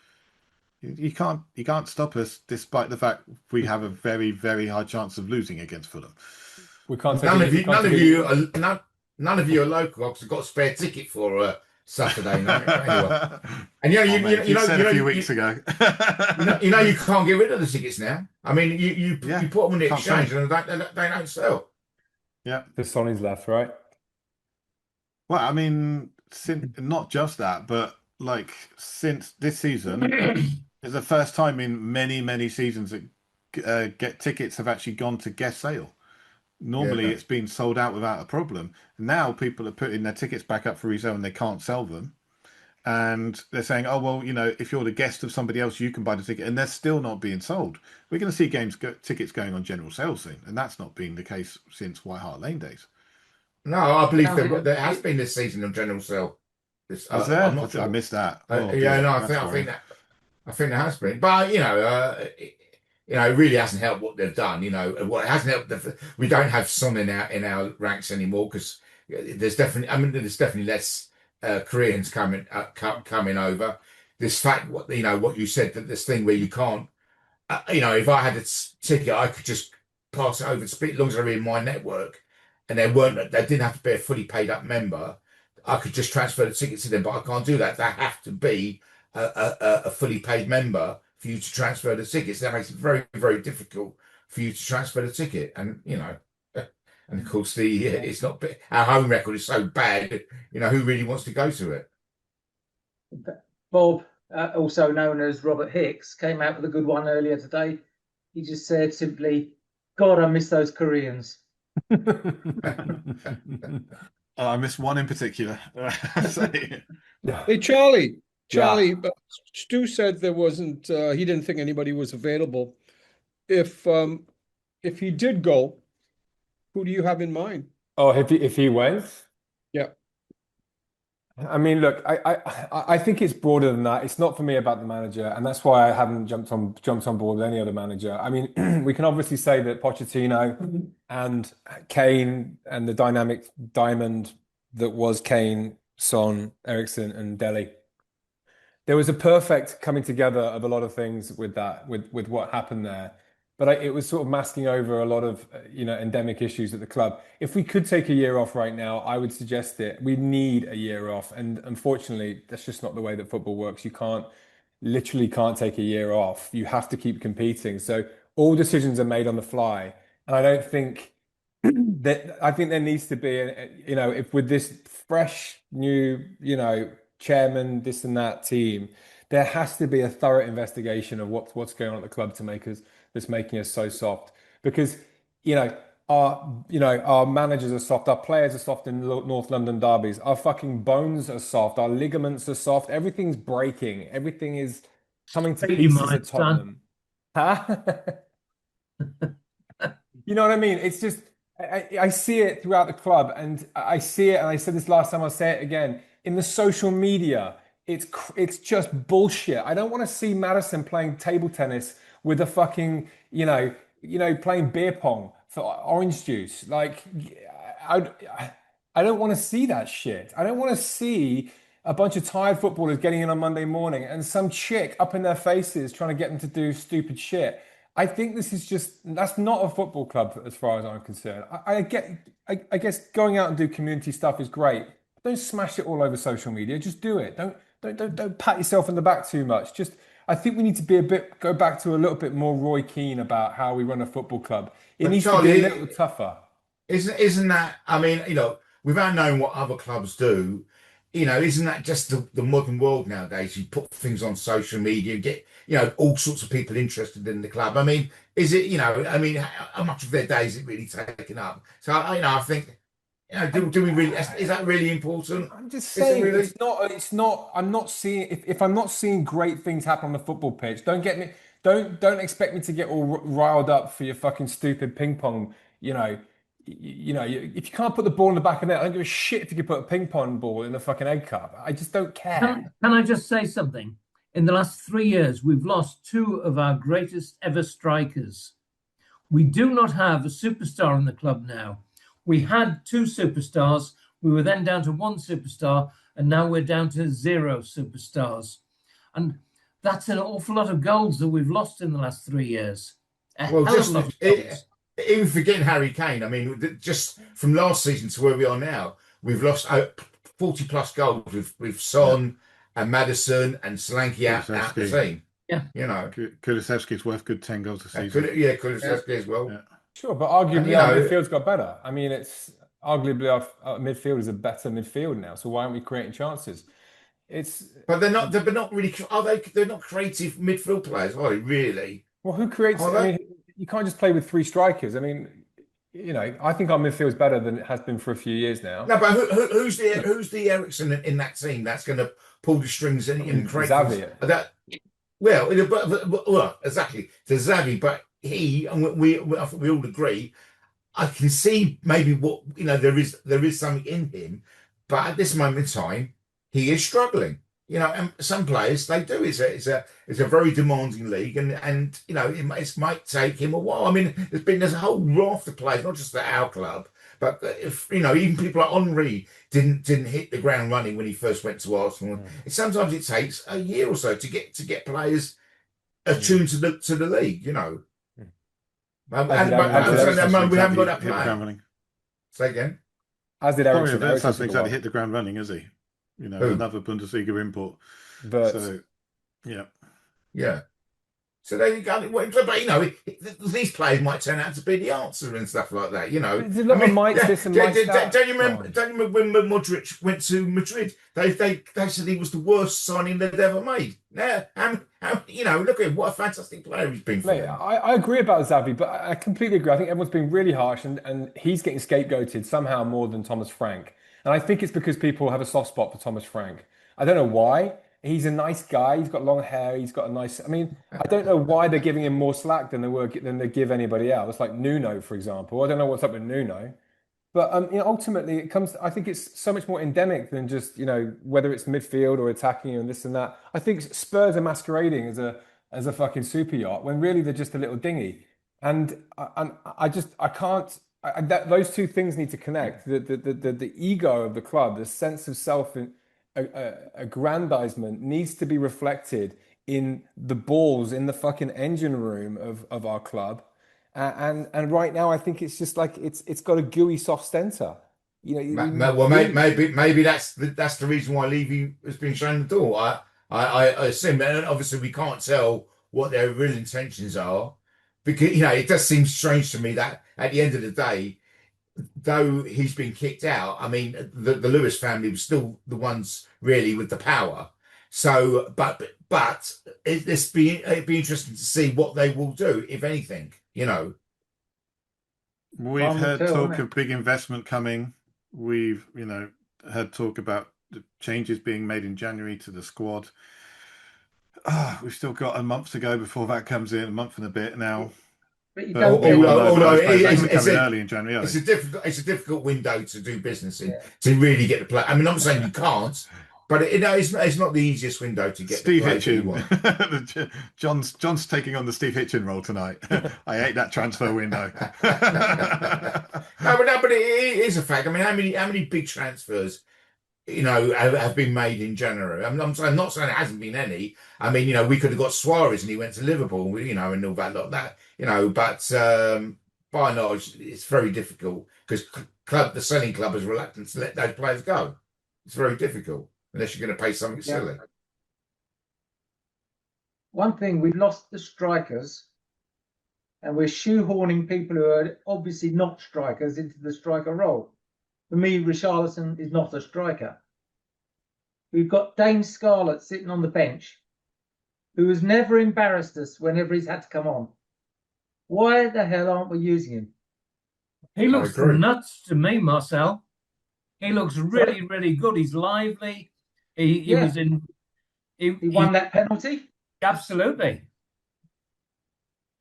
You can't stop us, despite the fact we have a very, very high chance of losing against Fulham. We can't. None of you are local. I've got a spare ticket for Saturday night. Anyway. And you said a few weeks ago. you can't get rid of the tickets now. I mean, you put them on the exchange and they don't sell. Yeah, the Sonny's left, right? Well, I mean, not just that, but since this season, it's the first time in many, many seasons that get tickets have actually gone to guest sale. Normally, it's been sold out without a problem. Now people are putting their tickets back up for resale and they can't sell them. and they're saying, "Oh well, if you're the guest of somebody else, you can buy the ticket," and they're still not being sold. We're going to see tickets going on general sales soon, and that's not been the case since White Hart Lane days. No, I believe No, there has been this season of general sale. Was there? I'm not I sure. missed that. Oh, Yeah, dear. no, That's worrying. I think there has been, but it really hasn't helped what they've done. What hasn't helped. We don't have Son in our ranks anymore because there's definitely less Koreans coming over. This fact, what you said, that this thing where you can't, if I had a ticket, I could just pass it over to speak, as long as they're in my network, and they didn't have to be a fully paid up member. I could just transfer the ticket to them, but I can't do that. They have to be a fully paid member for you to transfer the tickets. That makes it very, very difficult for you to transfer the ticket. And and of course it's not our home record is so bad. Who really wants to go to it? Bob, also known as Robert Hicks, came out with a good one earlier today. He just said simply, "God, I miss those Koreans." I missed one in particular. Hey, Charlie, Yeah. but Stu said there wasn't. He didn't think anybody was available. If he did go, who do you have in mind? Oh, if he went, Yeah. I mean, look, I think it's broader than that. It's not for me about the manager, and that's why I haven't jumped on board with any other manager. I mean, we can obviously say that Pochettino and Kane and the dynamic diamond that was Kane, Son, Eriksson, and Delhi. There was a perfect coming together of a lot of things with that, with what happened there. But it was sort of masking over a lot of, endemic issues at the club. If we could take a year off right now, I would suggest it. We need a year off. And unfortunately, that's just not the way that football works. You literally can't take a year off. You have to keep competing. So all decisions are made on the fly. And I don't think I think there needs to be, if with this fresh new, chairman, this and that team, there has to be a thorough investigation of what's going on at the club that's making us so soft. Because our managers are soft, our players are soft in North London derbies, our fucking bones are soft, our ligaments are soft, everything's breaking, everything is coming to pieces at Tottenham. Huh? You know what I mean? It's just I see it throughout the club, and I see it, and I said this last time, I'll say it again. In the social media, it's just bullshit. I don't want to see Madison playing table tennis with a fucking, playing beer pong for orange juice. Like, I don't want to see that shit. I don't want to see a bunch of tired footballers getting in on Monday morning and some chick up in their faces trying to get them to do stupid shit. I think that's not a football club as far as I'm concerned. I guess going out and do community stuff is great. Don't smash it all over social media. Just do it. Don't pat yourself on the back too much. I think we need to go back to a little bit more Roy Keane about how we run a football club. It needs to be a little tougher. Isn't that? I mean, without knowing what other clubs do, isn't that just the modern world nowadays? You put things on social media, get all sorts of people interested in the club. I mean, is it? How much of their day is it really taken up? So I think. Do we really? Is that really important? I'm just saying, really? it's not. I'm not seeing. If I'm not seeing great things happen on the football pitch, don't get me. Don't expect me to get all riled up for your fucking stupid ping pong. If you can't put the ball in the back of the net, I don't give a shit if you can put a ping pong ball in the fucking egg cup. I just don't care. Can I just say something? In the last 3 years, we've lost two of our greatest ever strikers. We do not have a superstar in the club now. We had two superstars. We were then down to one superstar, and now we're down to 0 superstars. And that's an awful lot of goals that we've lost in the last 3 years. Even forgetting Harry Kane, I mean, just from last season to where we are now, we've lost 40 plus goals with Son and Madison and Solanke out the team. Yeah. Kulusevski's worth good 10 goals a season. Kulusevski as well. Yeah. Sure, but arguably our midfield's got better. I mean, it's arguably our midfield is a better midfield now. So why aren't we creating chances? But they're not really. Are they? They're not creative midfield players, are they? Really? Well, who creates? I mean, you can't just play with 3 strikers. I mean, you know, I think our midfield's better than it has been for a few years now. No, but who's the Ericsson in that team that's going to pull the strings and create Xavi. that? Well, well, exactly to Xavi, but he and I think we all agree. I can see maybe what there is something in him, but at this moment in time, he is struggling. And some players they do. It's a very demanding league, and it might take him a while. I mean, there's a whole raft of players, not just at our club, but if even people like Henri didn't hit the ground running when he first went to Arsenal. Sometimes it takes a year or so to get players attuned to the league. And we haven't got that plan. Say again. As did Ericsson. Ericsson hasn't exactly hit the ground running, has he? Another Bundesliga import. But so, yeah. So there you go. But these players might turn out to be the answer and stuff like that. There's a lot of mics this and mics that. Don't you remember when Modric went to Madrid? They said he was the worst signing they'd ever made. Now, look at him, what a fantastic player he's been. Mate, I agree about Xavi, but I completely agree. I think everyone's been really harsh, and he's getting scapegoated somehow more than Thomas Frank. And I think it's because people have a soft spot for Thomas Frank. I don't know why. He's a nice guy. He's got long hair. He's got a nice. I mean, I don't know why they're giving him more slack than they give anybody else. Like Nuno, for example. I don't know what's up with Nuno, but ultimately it comes. I think it's so much more endemic than just whether it's midfield or attacking and this and that. I think Spurs are masquerading as a fucking super yacht when really they're just a little dinghy. And I can't. Those two things need to connect. The ego of the club, the sense of self aggrandizement needs to be reflected in the balls in the fucking engine room of our club. And right now I think it's just like it's got a gooey soft centre. Maybe that's the reason why Levy has been shown the door. I assume, and obviously we can't tell what their real intentions are, because it does seem strange to me that at the end of the day, though he's been kicked out, I mean, the Lewis family was still the ones really with the power. So, but it'd be interesting to see what they will do, if anything. We've heard talk of big investment coming. We've heard talk about the changes being made in January to the squad. We've still got a month to go before that comes in, a month and a bit now. But it's early in January. It's a difficult window to do business in to really get the play. I mean, I'm not saying you can't, but it's not the easiest window to get. Steve Hitchin. John's taking on the Steve Hitchin role tonight. I hate that transfer window. but it is a fact. I mean, how many big transfers have been made in January? I'm not saying there hasn't been any. I mean, we could have got Suarez and he went to Liverpool, and all that lot that. But by and large, it's very difficult because the selling club is reluctant to let those players go. It's very difficult unless you're going to pay something silly. One thing, we've lost the strikers, and we're shoehorning people who are obviously not strikers into the striker role. For me, Richarlison is not a striker. We've got Dane Scarlett sitting on the bench, who has never embarrassed us whenever he's had to come on. Why the hell aren't we using him? He looks nuts to me, Marcel. He looks really, really good. He's lively. He was in. He won that penalty. Absolutely.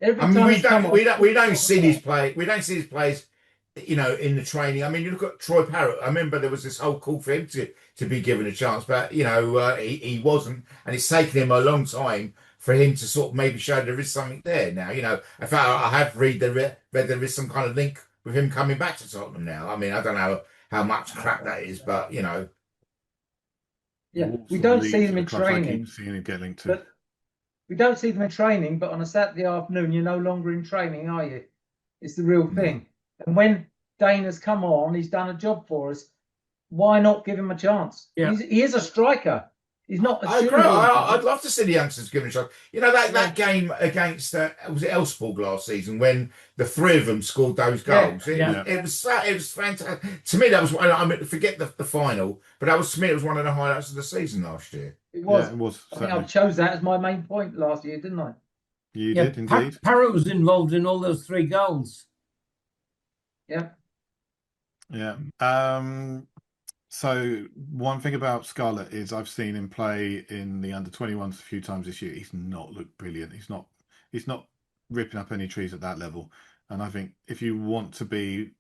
We don't see these players. We don't see these players, in the training. I mean, you look at Troy Parrott. I remember there was this whole call for him to be given a chance, but he wasn't, and it's taken him a long time for him to sort of maybe show there is something there now. In fact, I have read there is some kind of link with him coming back to Tottenham now. I mean, I don't know how much crap that is, but Yeah, we don't see them in training. But we don't see them in training, but on a Saturday afternoon, you're no longer in training, are you? It's the real thing. And when Dane has come on, he's done a job for us. Why not give him a chance? Yeah. He is a striker. He's not. I'd love to see the youngsters given a shot. That game against was it Elfsborg last season when the three of them scored those goals. It was fantastic. To me, that was. I mean, forget the final, but that was to me. It was one of the highlights of the season last year. It was. Yeah, it was. I think I chose that as my main point last year, didn't I? You did indeed. Parrott was involved in all those 3 goals. Yeah. Yeah. So one thing about Scarlett is I've seen him play in the under-21s a few times this year. He's not looked brilliant. He's not ripping up any trees at that level. And I think if you want to be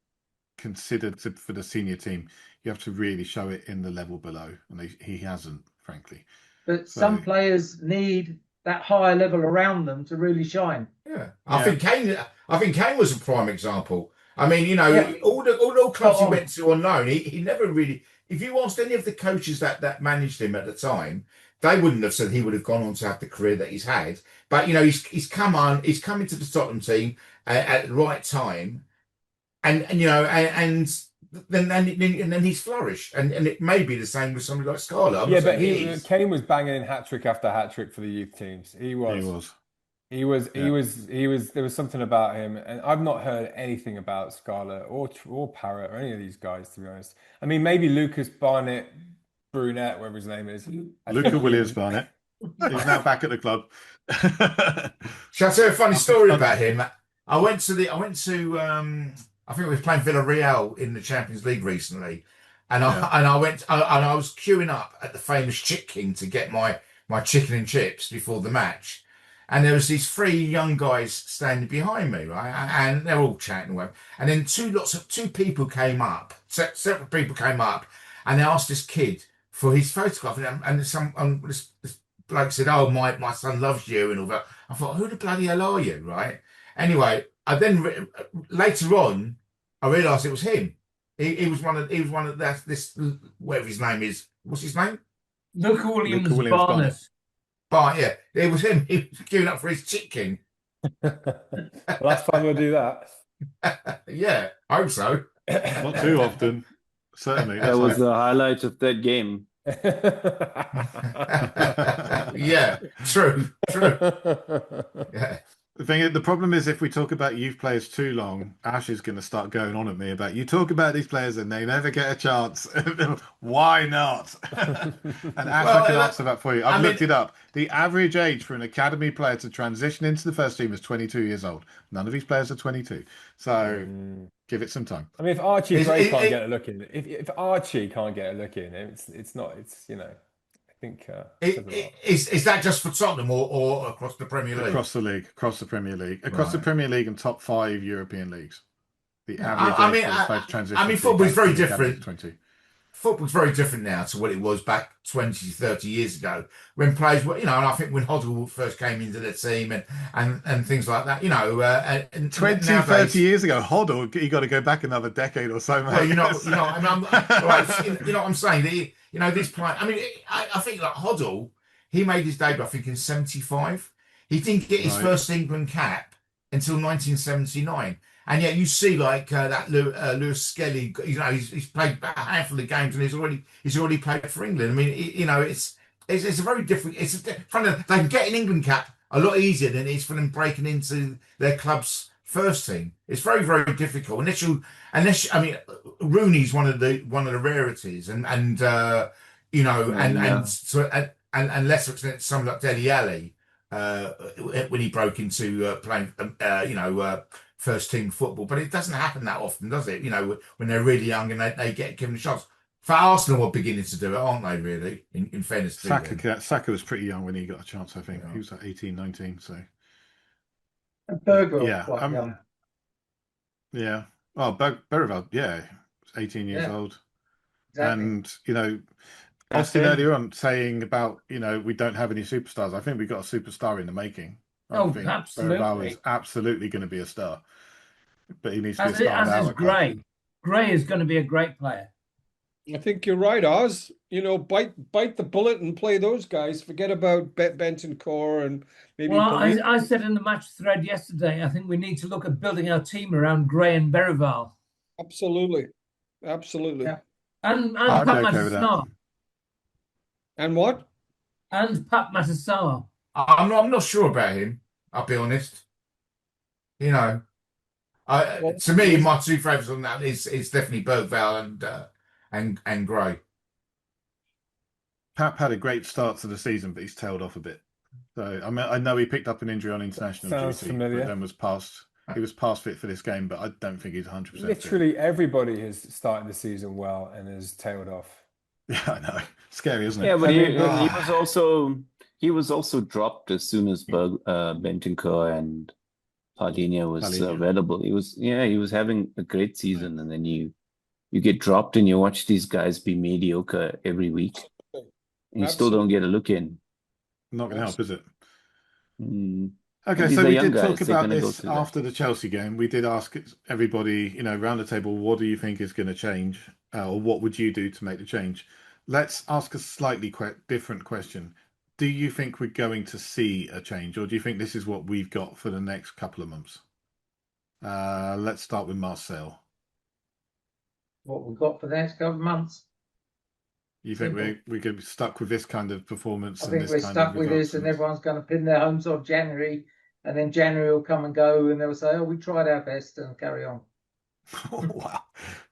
considered for the senior team, you have to really show it in the level below, and he hasn't, frankly. But So- some players need that higher level around them to really shine. Yeah, Yeah. I think Kane was a prime example. I mean, you know, Yeah. all the clubs he Oh. went to on loan, he never really. If you asked any of the coaches that managed him at the time, they wouldn't have said he would have gone on to have the career that he's had. But you know, he's come into the Tottenham team at the right time, and you know, and then he's flourished, and it may be the same with somebody like Scarlett. I'm Yeah, not but saying it is. Kane was banging in hat trick after hat trick for the youth teams. He He was. was. He was. Yeah. There was something about him, and I've not heard anything about Scarlett or Parrott or any of these guys, to be honest. I mean, maybe Lucas Barnett, Brunette, whatever his name is. Luca Williams Barnett. He's now back at the club. Shall I tell you a funny story about him? I think we were playing Villarreal in the Champions League recently, and I was queuing up at the famous Chick King to get my chicken and chips before the match, and there was these three young guys standing behind me, right, and they're all chatting away, and then two people came up, separate people came up, and they asked this kid for his photograph, and this bloke said, "Oh, my son loves you," and all that. I thought, who the bloody hell are you, right? Anyway, I then later on, I realised it was him. He was one of this whatever his name is. What's his name? Luca Williams Williams Barnes. Barnett. But yeah, it was him. He was queuing up for his chicken. Last time we'll do that. Yeah, I hope so. Not too often, certainly. That was the highlight of that game. Yeah, true. Yeah. The problem is if we talk about youth players too long, Ash is going to start going on at me about you talk about these players and they never get a chance. Why not? And Ash, I can answer that for you. I've looked it up. The average age for an academy player to transition into the first team is 22 years old. None of these players are 22. So give it some time. I mean, if Archie Gray can't get a look in, if Archie can't get a look in, it's not. It's, you know, I think Is that just for Tottenham or across the Premier League? Across the league, across the Premier League, across the Right. Premier League and top 5 European leagues. The Yeah, average age for a player to transition. I mean, to football's the very academy is different. 20. Football's very different now to what it was back 20, 30 years ago when players were, you know, and I think when Hoddle first came into the team and things like that, you know, and 20, nowadays, 30 years ago, Hoddle, you got to go back another decade or so, mate. well, you know, right, you know what I'm saying? You know, this player, I mean, I think like Hoddle, he made his debut, I think, in 75. He didn't get his first England cap until 1979. And yet you see like that Lewis Skelly, you know, he's played a handful of games and he's already played for England. I mean, you know, it's a very different. They can get an England cap a lot easier than it is for them breaking into their club's first team. It's very, very difficult unless I mean, Rooney's one of the rarities, and you know, and lesser extent someone like Dele Alli when he broke into playing, you know. First team football, but it doesn't happen that often, does it? You know, when they're really young and they get given a chance. For Arsenal, are beginning to do it, aren't they? Really, in fairness to them. Saka was pretty young when he got a chance. I think he was like 18, 19. So Berger, yeah, quite young. Yeah. Oh, Bergvall, yeah, 18 years old. Exactly. And you know, Austen earlier on saying about, you know, we don't have any superstars. I think we got a superstar in the making. I think absolutely. Bergvall is absolutely going to be a star, but he needs to be a As star. is Gray. Gray is going to be a great player. I think you're right, Oz. You know, bite the bullet and play those guys. Forget about Bentancur and maybe. Well, I said in the match thread yesterday, I think we need to look at building our team around Gray and Bergvall. Absolutely. Yeah. And I'd Pat be okay with that. Matasar. And what? And Pat Matasar. I'm not sure about him. I'll be honest. You know, to me, my two favourites on that is definitely Bergvall and Gray. Pat had a great start to the season, but he's tailed off a bit. So I mean, I know he picked up an injury on international Sounds duty, familiar. but then was passed he was past fit for this game, but I don't think he's 100% fit. Literally everybody has started the season well and has tailed off. Yeah, I know. Scary, isn't it? Yeah, but I mean, he was also dropped as soon as Bentancur and Sardinia was Sardinia. available. He was having a great season, and then you get dropped and you watch these guys be mediocre every week, and you still don't get a look in. Not going to help, is it? Mm. Okay, These so are we young did talk guys. They're about gonna go this through that. after the Chelsea game. We did ask everybody, around the table, what do you think is going to change, or what would you do to make the change? Let's ask a slightly different question. Do you think we're going to see a change, or do you think this is what we've got for the next couple of months? Let's start with Marcel. What we've got for the next couple of months. You think Simple. we're going to be stuck with this kind of performance? I and think this we're kind stuck of with results this, and everyone's going to pin their hopes on January, and then January will come and go, and they'll say, "Oh, we tried our best," and carry on. Oh, wow.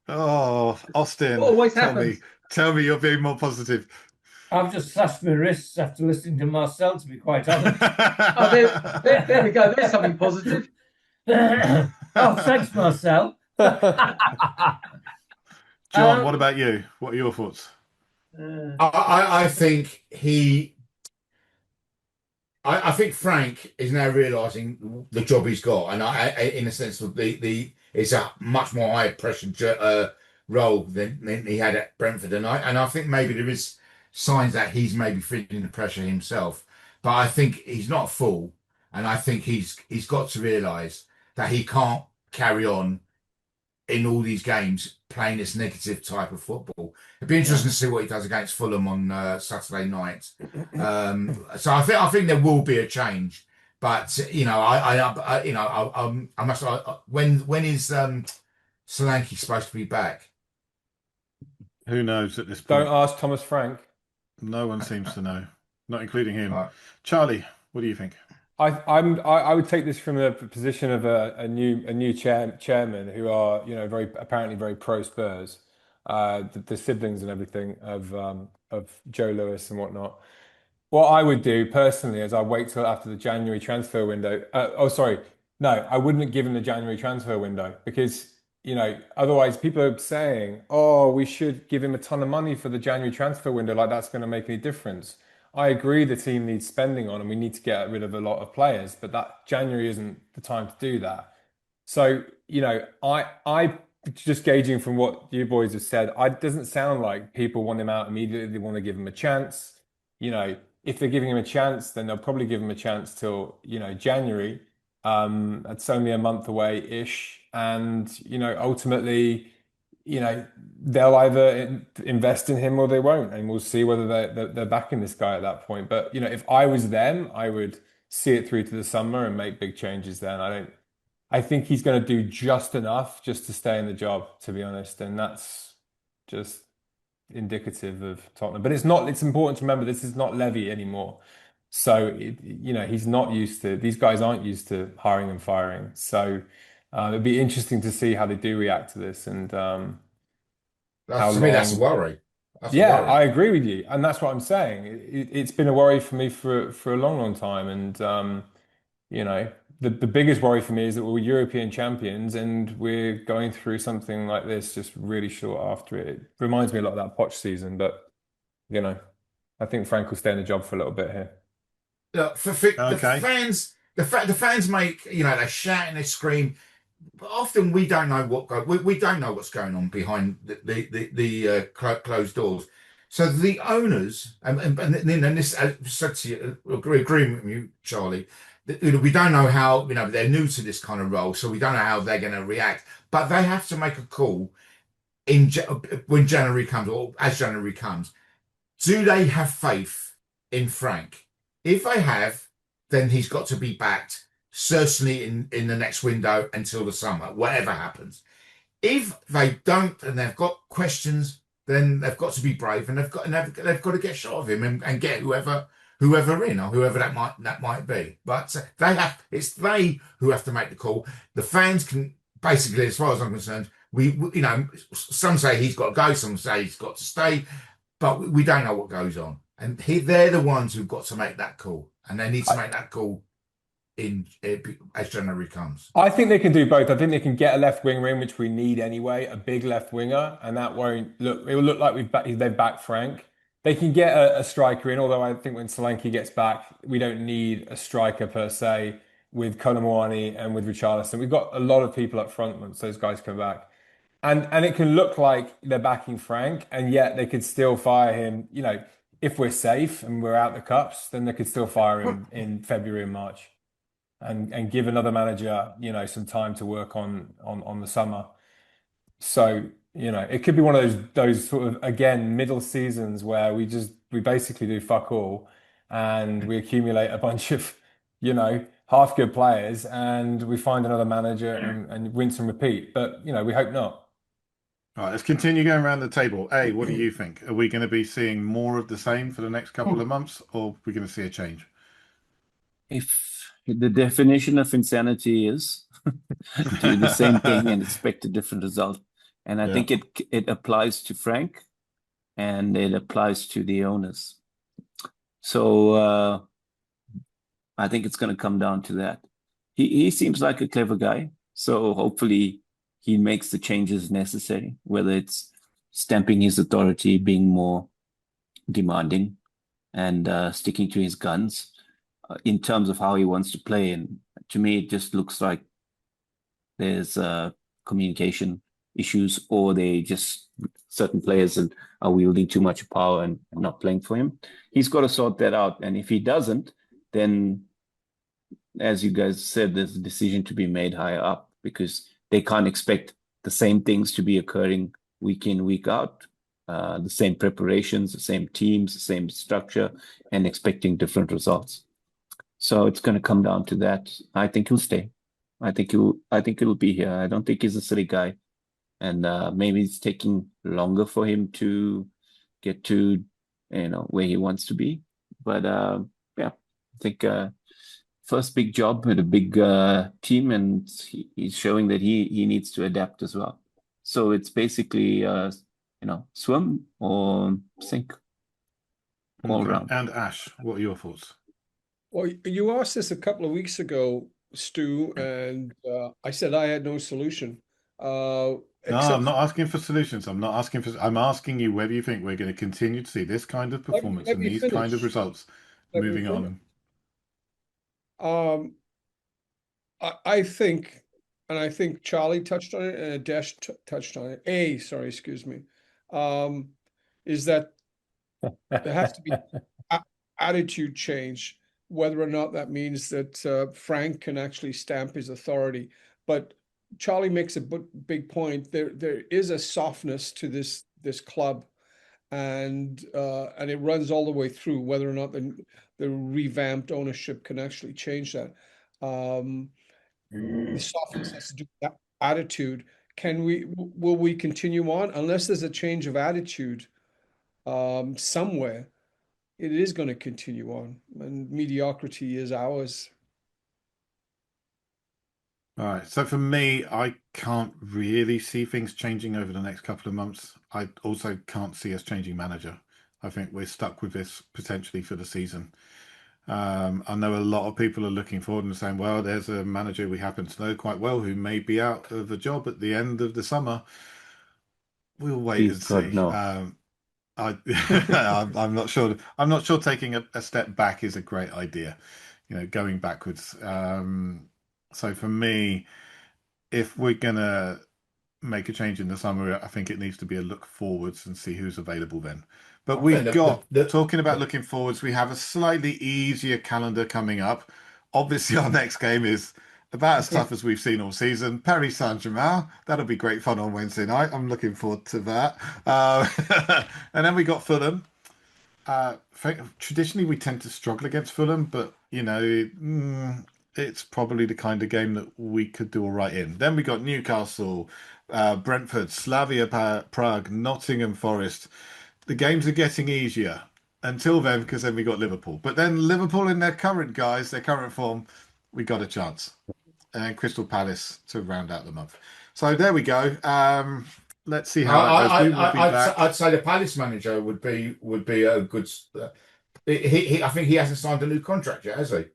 Oh, Austen, What always happens. Tell me you're being more positive. I've just slashed my wrists after listening to Marcel, to be quite honest. Oh, there we go. There's something positive. Oh, thanks, Marcel. John, what about you? What are your thoughts? I think I think Frank is now realising the job he's got, and in a sense, it's a much more high pressure role than he had at Brentford, and I think maybe there is signs that he's maybe feeling the pressure himself, but I think he's not a fool, and I think he's got to realise that he can't carry on in all these games playing this negative type of football. It'd be interesting to see what he does against Fulham on Saturday night. So I think there will be a change, but I must. When is Solanke supposed to be back? Who knows at this point? Don't ask Thomas Frank. No one seems to know, not including him. Right. Charlie, what do you think? I would take this from the position of a new chairman who are apparently very pro Spurs, the siblings and everything of Joe Lewis and whatnot. What I would do personally is I'd wait till after the January transfer window. I wouldn't give him the January transfer window because otherwise people are saying, oh, we should give him a ton of money for the January transfer window, like that's going to make any difference. I agree the team needs spending on and we need to get rid of a lot of players, but that January isn't the time to do that. So, I just gauging from what you boys have said, it doesn't sound like people want him out immediately. They want to give him a chance. If they're giving him a chance, then they'll probably give him a chance till, January. It's only a month away-ish. And, ultimately, they'll either invest in him or they won't, and we'll see whether they're backing this guy at that point. But if I was them, I would see it through to the summer and make big changes then. I think he's going to do just enough just to stay in the job, to be honest, and that's just indicative of Tottenham. But it's important to remember this is not Levy anymore. So he's not used to, these guys aren't used to hiring and firing. So it'd be interesting to see how they do react to this, and to me, that's a worry. I agree with you, and that's what I'm saying. It's been a worry for me for a long time, and the biggest worry for me is that we're European champions and we're going through something like this just really short after it. It reminds me a lot of that Poch season, but I think Frank will stay in the job for a little bit here. Look, the fans make they shout and they scream. But often we don't know we don't know what's going on behind the closed doors. So the owners and this said to you, agreeing with you, Charlie. We don't know how they're new to this kind of role, so we don't know how they're going to react. But they have to make a call when January comes, or as January comes. Do they have faith in Frank? If they have, then he's got to be backed. Certainly in the next window until the summer, whatever happens. If they don't and they've got questions, then they've got to be brave and they've got to get shot of him and get whoever in, or whoever that might be. But it's they who have to make the call. The fans can basically, as far as I'm concerned, we some say he's got to go, some say he's got to stay, but we don't know what goes on. And they're the ones who've got to make that call, and they need to make that call as January comes? I think they can do both. I think they can get a left winger in, which we need anyway, a big left winger, and that won't look. It will look like they've backed Frank. They can get a striker in, although I think when Solanke gets back, we don't need a striker per se with Colomwani and with Richarlison. We've got a lot of people up front once those guys come back. And it can look like they're backing Frank, and yet they could still fire him. You know, if we're safe and we're out the cups, then they could still fire him in February and March, and give another manager, you know, some time to work on the summer. So, you know, it could be one of those sort of, again, middle seasons where we basically do fuck all, and we accumulate a bunch of, you know, half good players, and we find another manager and rinse and repeat. But, you know, we hope not. All right, let's continue going around the table. What do you think? Are we going to be seeing more of the same for the next couple of months, or are we going to see a change? If the definition of insanity is do the same thing and expect a different result, and I think it applies to Frank, and it applies to the owners. So I think it's going to come down to that. He seems like a clever guy, so hopefully he makes the changes necessary, whether it's stamping his authority, being more demanding, and sticking to his guns in terms of how he wants to play. And to me, it just looks like there's communication issues, or they just certain players are wielding too much power and not playing for him. He's got to sort that out. And if he doesn't, then, as you guys said, there's a decision to be made higher up, because they can't expect the same things to be occurring week in, week out, the same preparations, the same teams, the same structure, and expecting different results. So it's going to come down to that. I think he'll stay. I think he'll be here. I don't think he's a silly guy, and maybe it's taking longer for him to get to, you know, where he wants to be. But yeah, I think first big job with a big team, and he's showing that he needs to adapt as well. So it's basically you know, swim or sink all around. And Ash, what are your thoughts? Well, you asked this a couple of weeks ago, Stu, and I said I had no solution. No, I'm not asking for solutions. I'm asking you whether you think we're going to continue to see this kind of performance and these kind of results moving on. I think, and I think Charlie touched on it, and Adesh touched on it. Sorry, excuse me. Is that there has to be attitude change, whether or not that means that Frank can actually stamp his authority. But Charlie makes a big point. There is a softness to this club, and it runs all the way through. Whether or not the revamped ownership can actually change that. The softness has to do with that attitude. Will we continue on unless there's a change of attitude somewhere? It is going to continue on, and mediocrity is ours. All right. So for me, I can't really see things changing over the next couple of months. I also can't see us changing manager. I think we're stuck with this potentially for the season. I know a lot of people are looking forward and saying, well, there's a manager we happen to know quite well who may be out of a job at the end of the summer. We'll wait and see. No. I'm not sure. I'm not sure taking a step back is a great idea. You know, going backwards. So for me, if we're gonna make a change in the summer, I think it needs to be a look forwards and see who's available then. But we've got, talking about looking forwards, we have a slightly easier calendar coming up. Obviously, our next game is about as tough as we've seen all season. Paris Saint-Germain. That'll be great fun on Wednesday night. I'm looking forward to that. And then we got Fulham. Traditionally, we tend to struggle against Fulham, but, you know, it's probably the kind of game that we could do all right in. Then we got Newcastle, Brentford, Slavia Prague, Nottingham Forest. The games are getting easier until then, because then we got Liverpool. But then Liverpool in their current form, we got a chance. And then Crystal Palace to round out the month. So there we go. Let's see how that goes. I'd say the Palace manager would be a good. I think he hasn't signed a new contract yet, has he?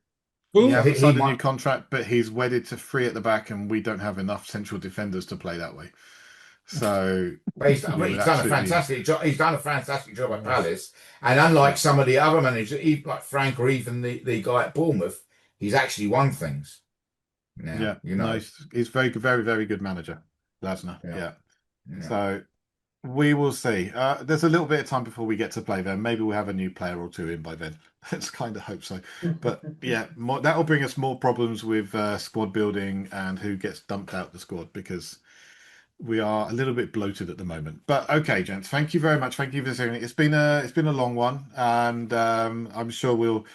He Who? hasn't he signed a new might- contract, but he's wedded to 3 at the back, and we don't have enough central defenders to play that way. So But he's, we he's would done a absolutely- fantastic job. He's done a fantastic job at Palace, and unlike some of the other managers, like Frank or even the guy at Bournemouth, he's actually won things. Now, yeah, you know. no, he's very, very, very good manager, Glasner. Yeah. Yeah. So we will see. There's a little bit of time before we get to play them. Maybe we'll have a new player or two in by then. Let's kind of hope so. But yeah, that'll bring us more problems with squad building and who gets dumped out the squad, because we are a little bit bloated at the moment. But okay, gents, thank you very much. Thank you for sharing it. It's been a long one, and I'm sure we'll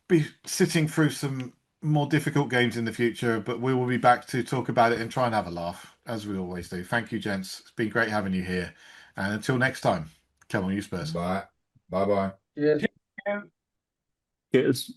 be sitting through some more difficult games in the future, but we will be back to talk about it and try and have a laugh, as we always do. Thank you, gents. It's been great having you here. And until next time, come on, you Spurs. Bye. Bye. Cheers. Cheers.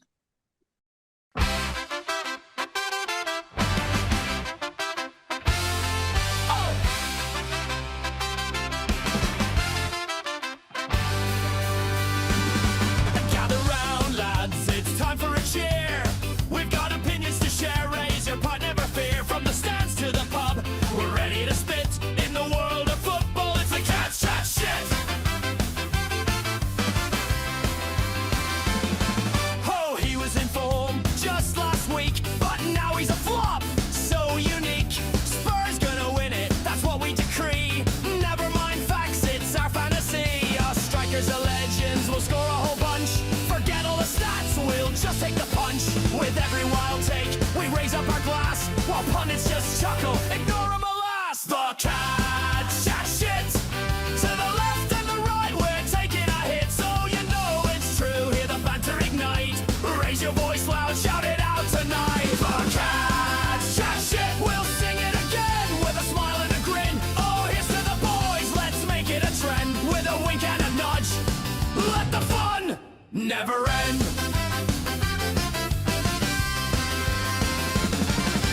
Gather round, lads, it's time for a cheer. We've got opinions to share, raise your part, never fear. From the stands to the pub, we're ready to spit. In the world of football, it's the CADS chat shit. Oh, he was in form just last week, but now he's a flop, so unique. Spurs gonna win it, that's what we decree. Never mind facts, it's our fantasy. Our strikers are legends, we'll score a whole bunch. Forget all the stats, we'll just take the punch. With every wild take, we raise up our glass, while pundits just chuckle, ignore them alas. The CADS chat shit. To the left and the right, we're taking a hit, so you know it's true. Hear the banter ignite, raise your voice loud, shout it out tonight. The CADS chat shit, we'll sing it again with a smile and a grin. Oh, here's to the boys, let's make it a trend. With a wink and a nudge, let the fun never end.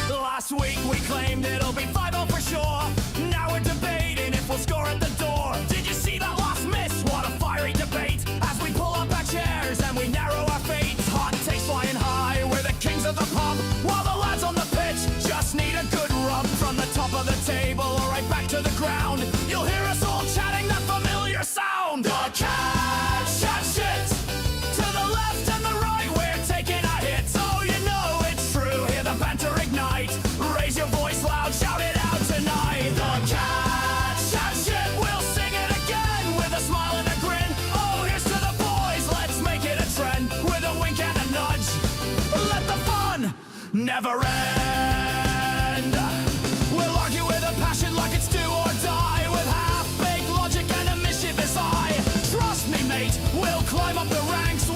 Last week we claimed it'll be 5-0 for sure. Now we're debating if we'll score at the door. Did you see that last miss? What a fiery debate as we pull up our chairs and we narrow our fates. Hot takes flying high, we're the kings of the pub, while the lads on the pitch just need a good rub. From the top of the table or right back to the ground, you'll hear us all chatting that familiar sound. The CADS chat shit. To the left and the right, we're taking a hit, so you know it's true. Hear the banter ignite, raise your voice loud, shout it out tonight. The CADS chat shit, we'll sing it again with a smile and a grin. Oh, here's to the boys, let's make it a trend. With a wink and a nudge, let the fun never end. We'll argue with a passion like it's do or die, with half-baked logic and a mischievous eye. Trust me, mate, we'll climb up the ranks.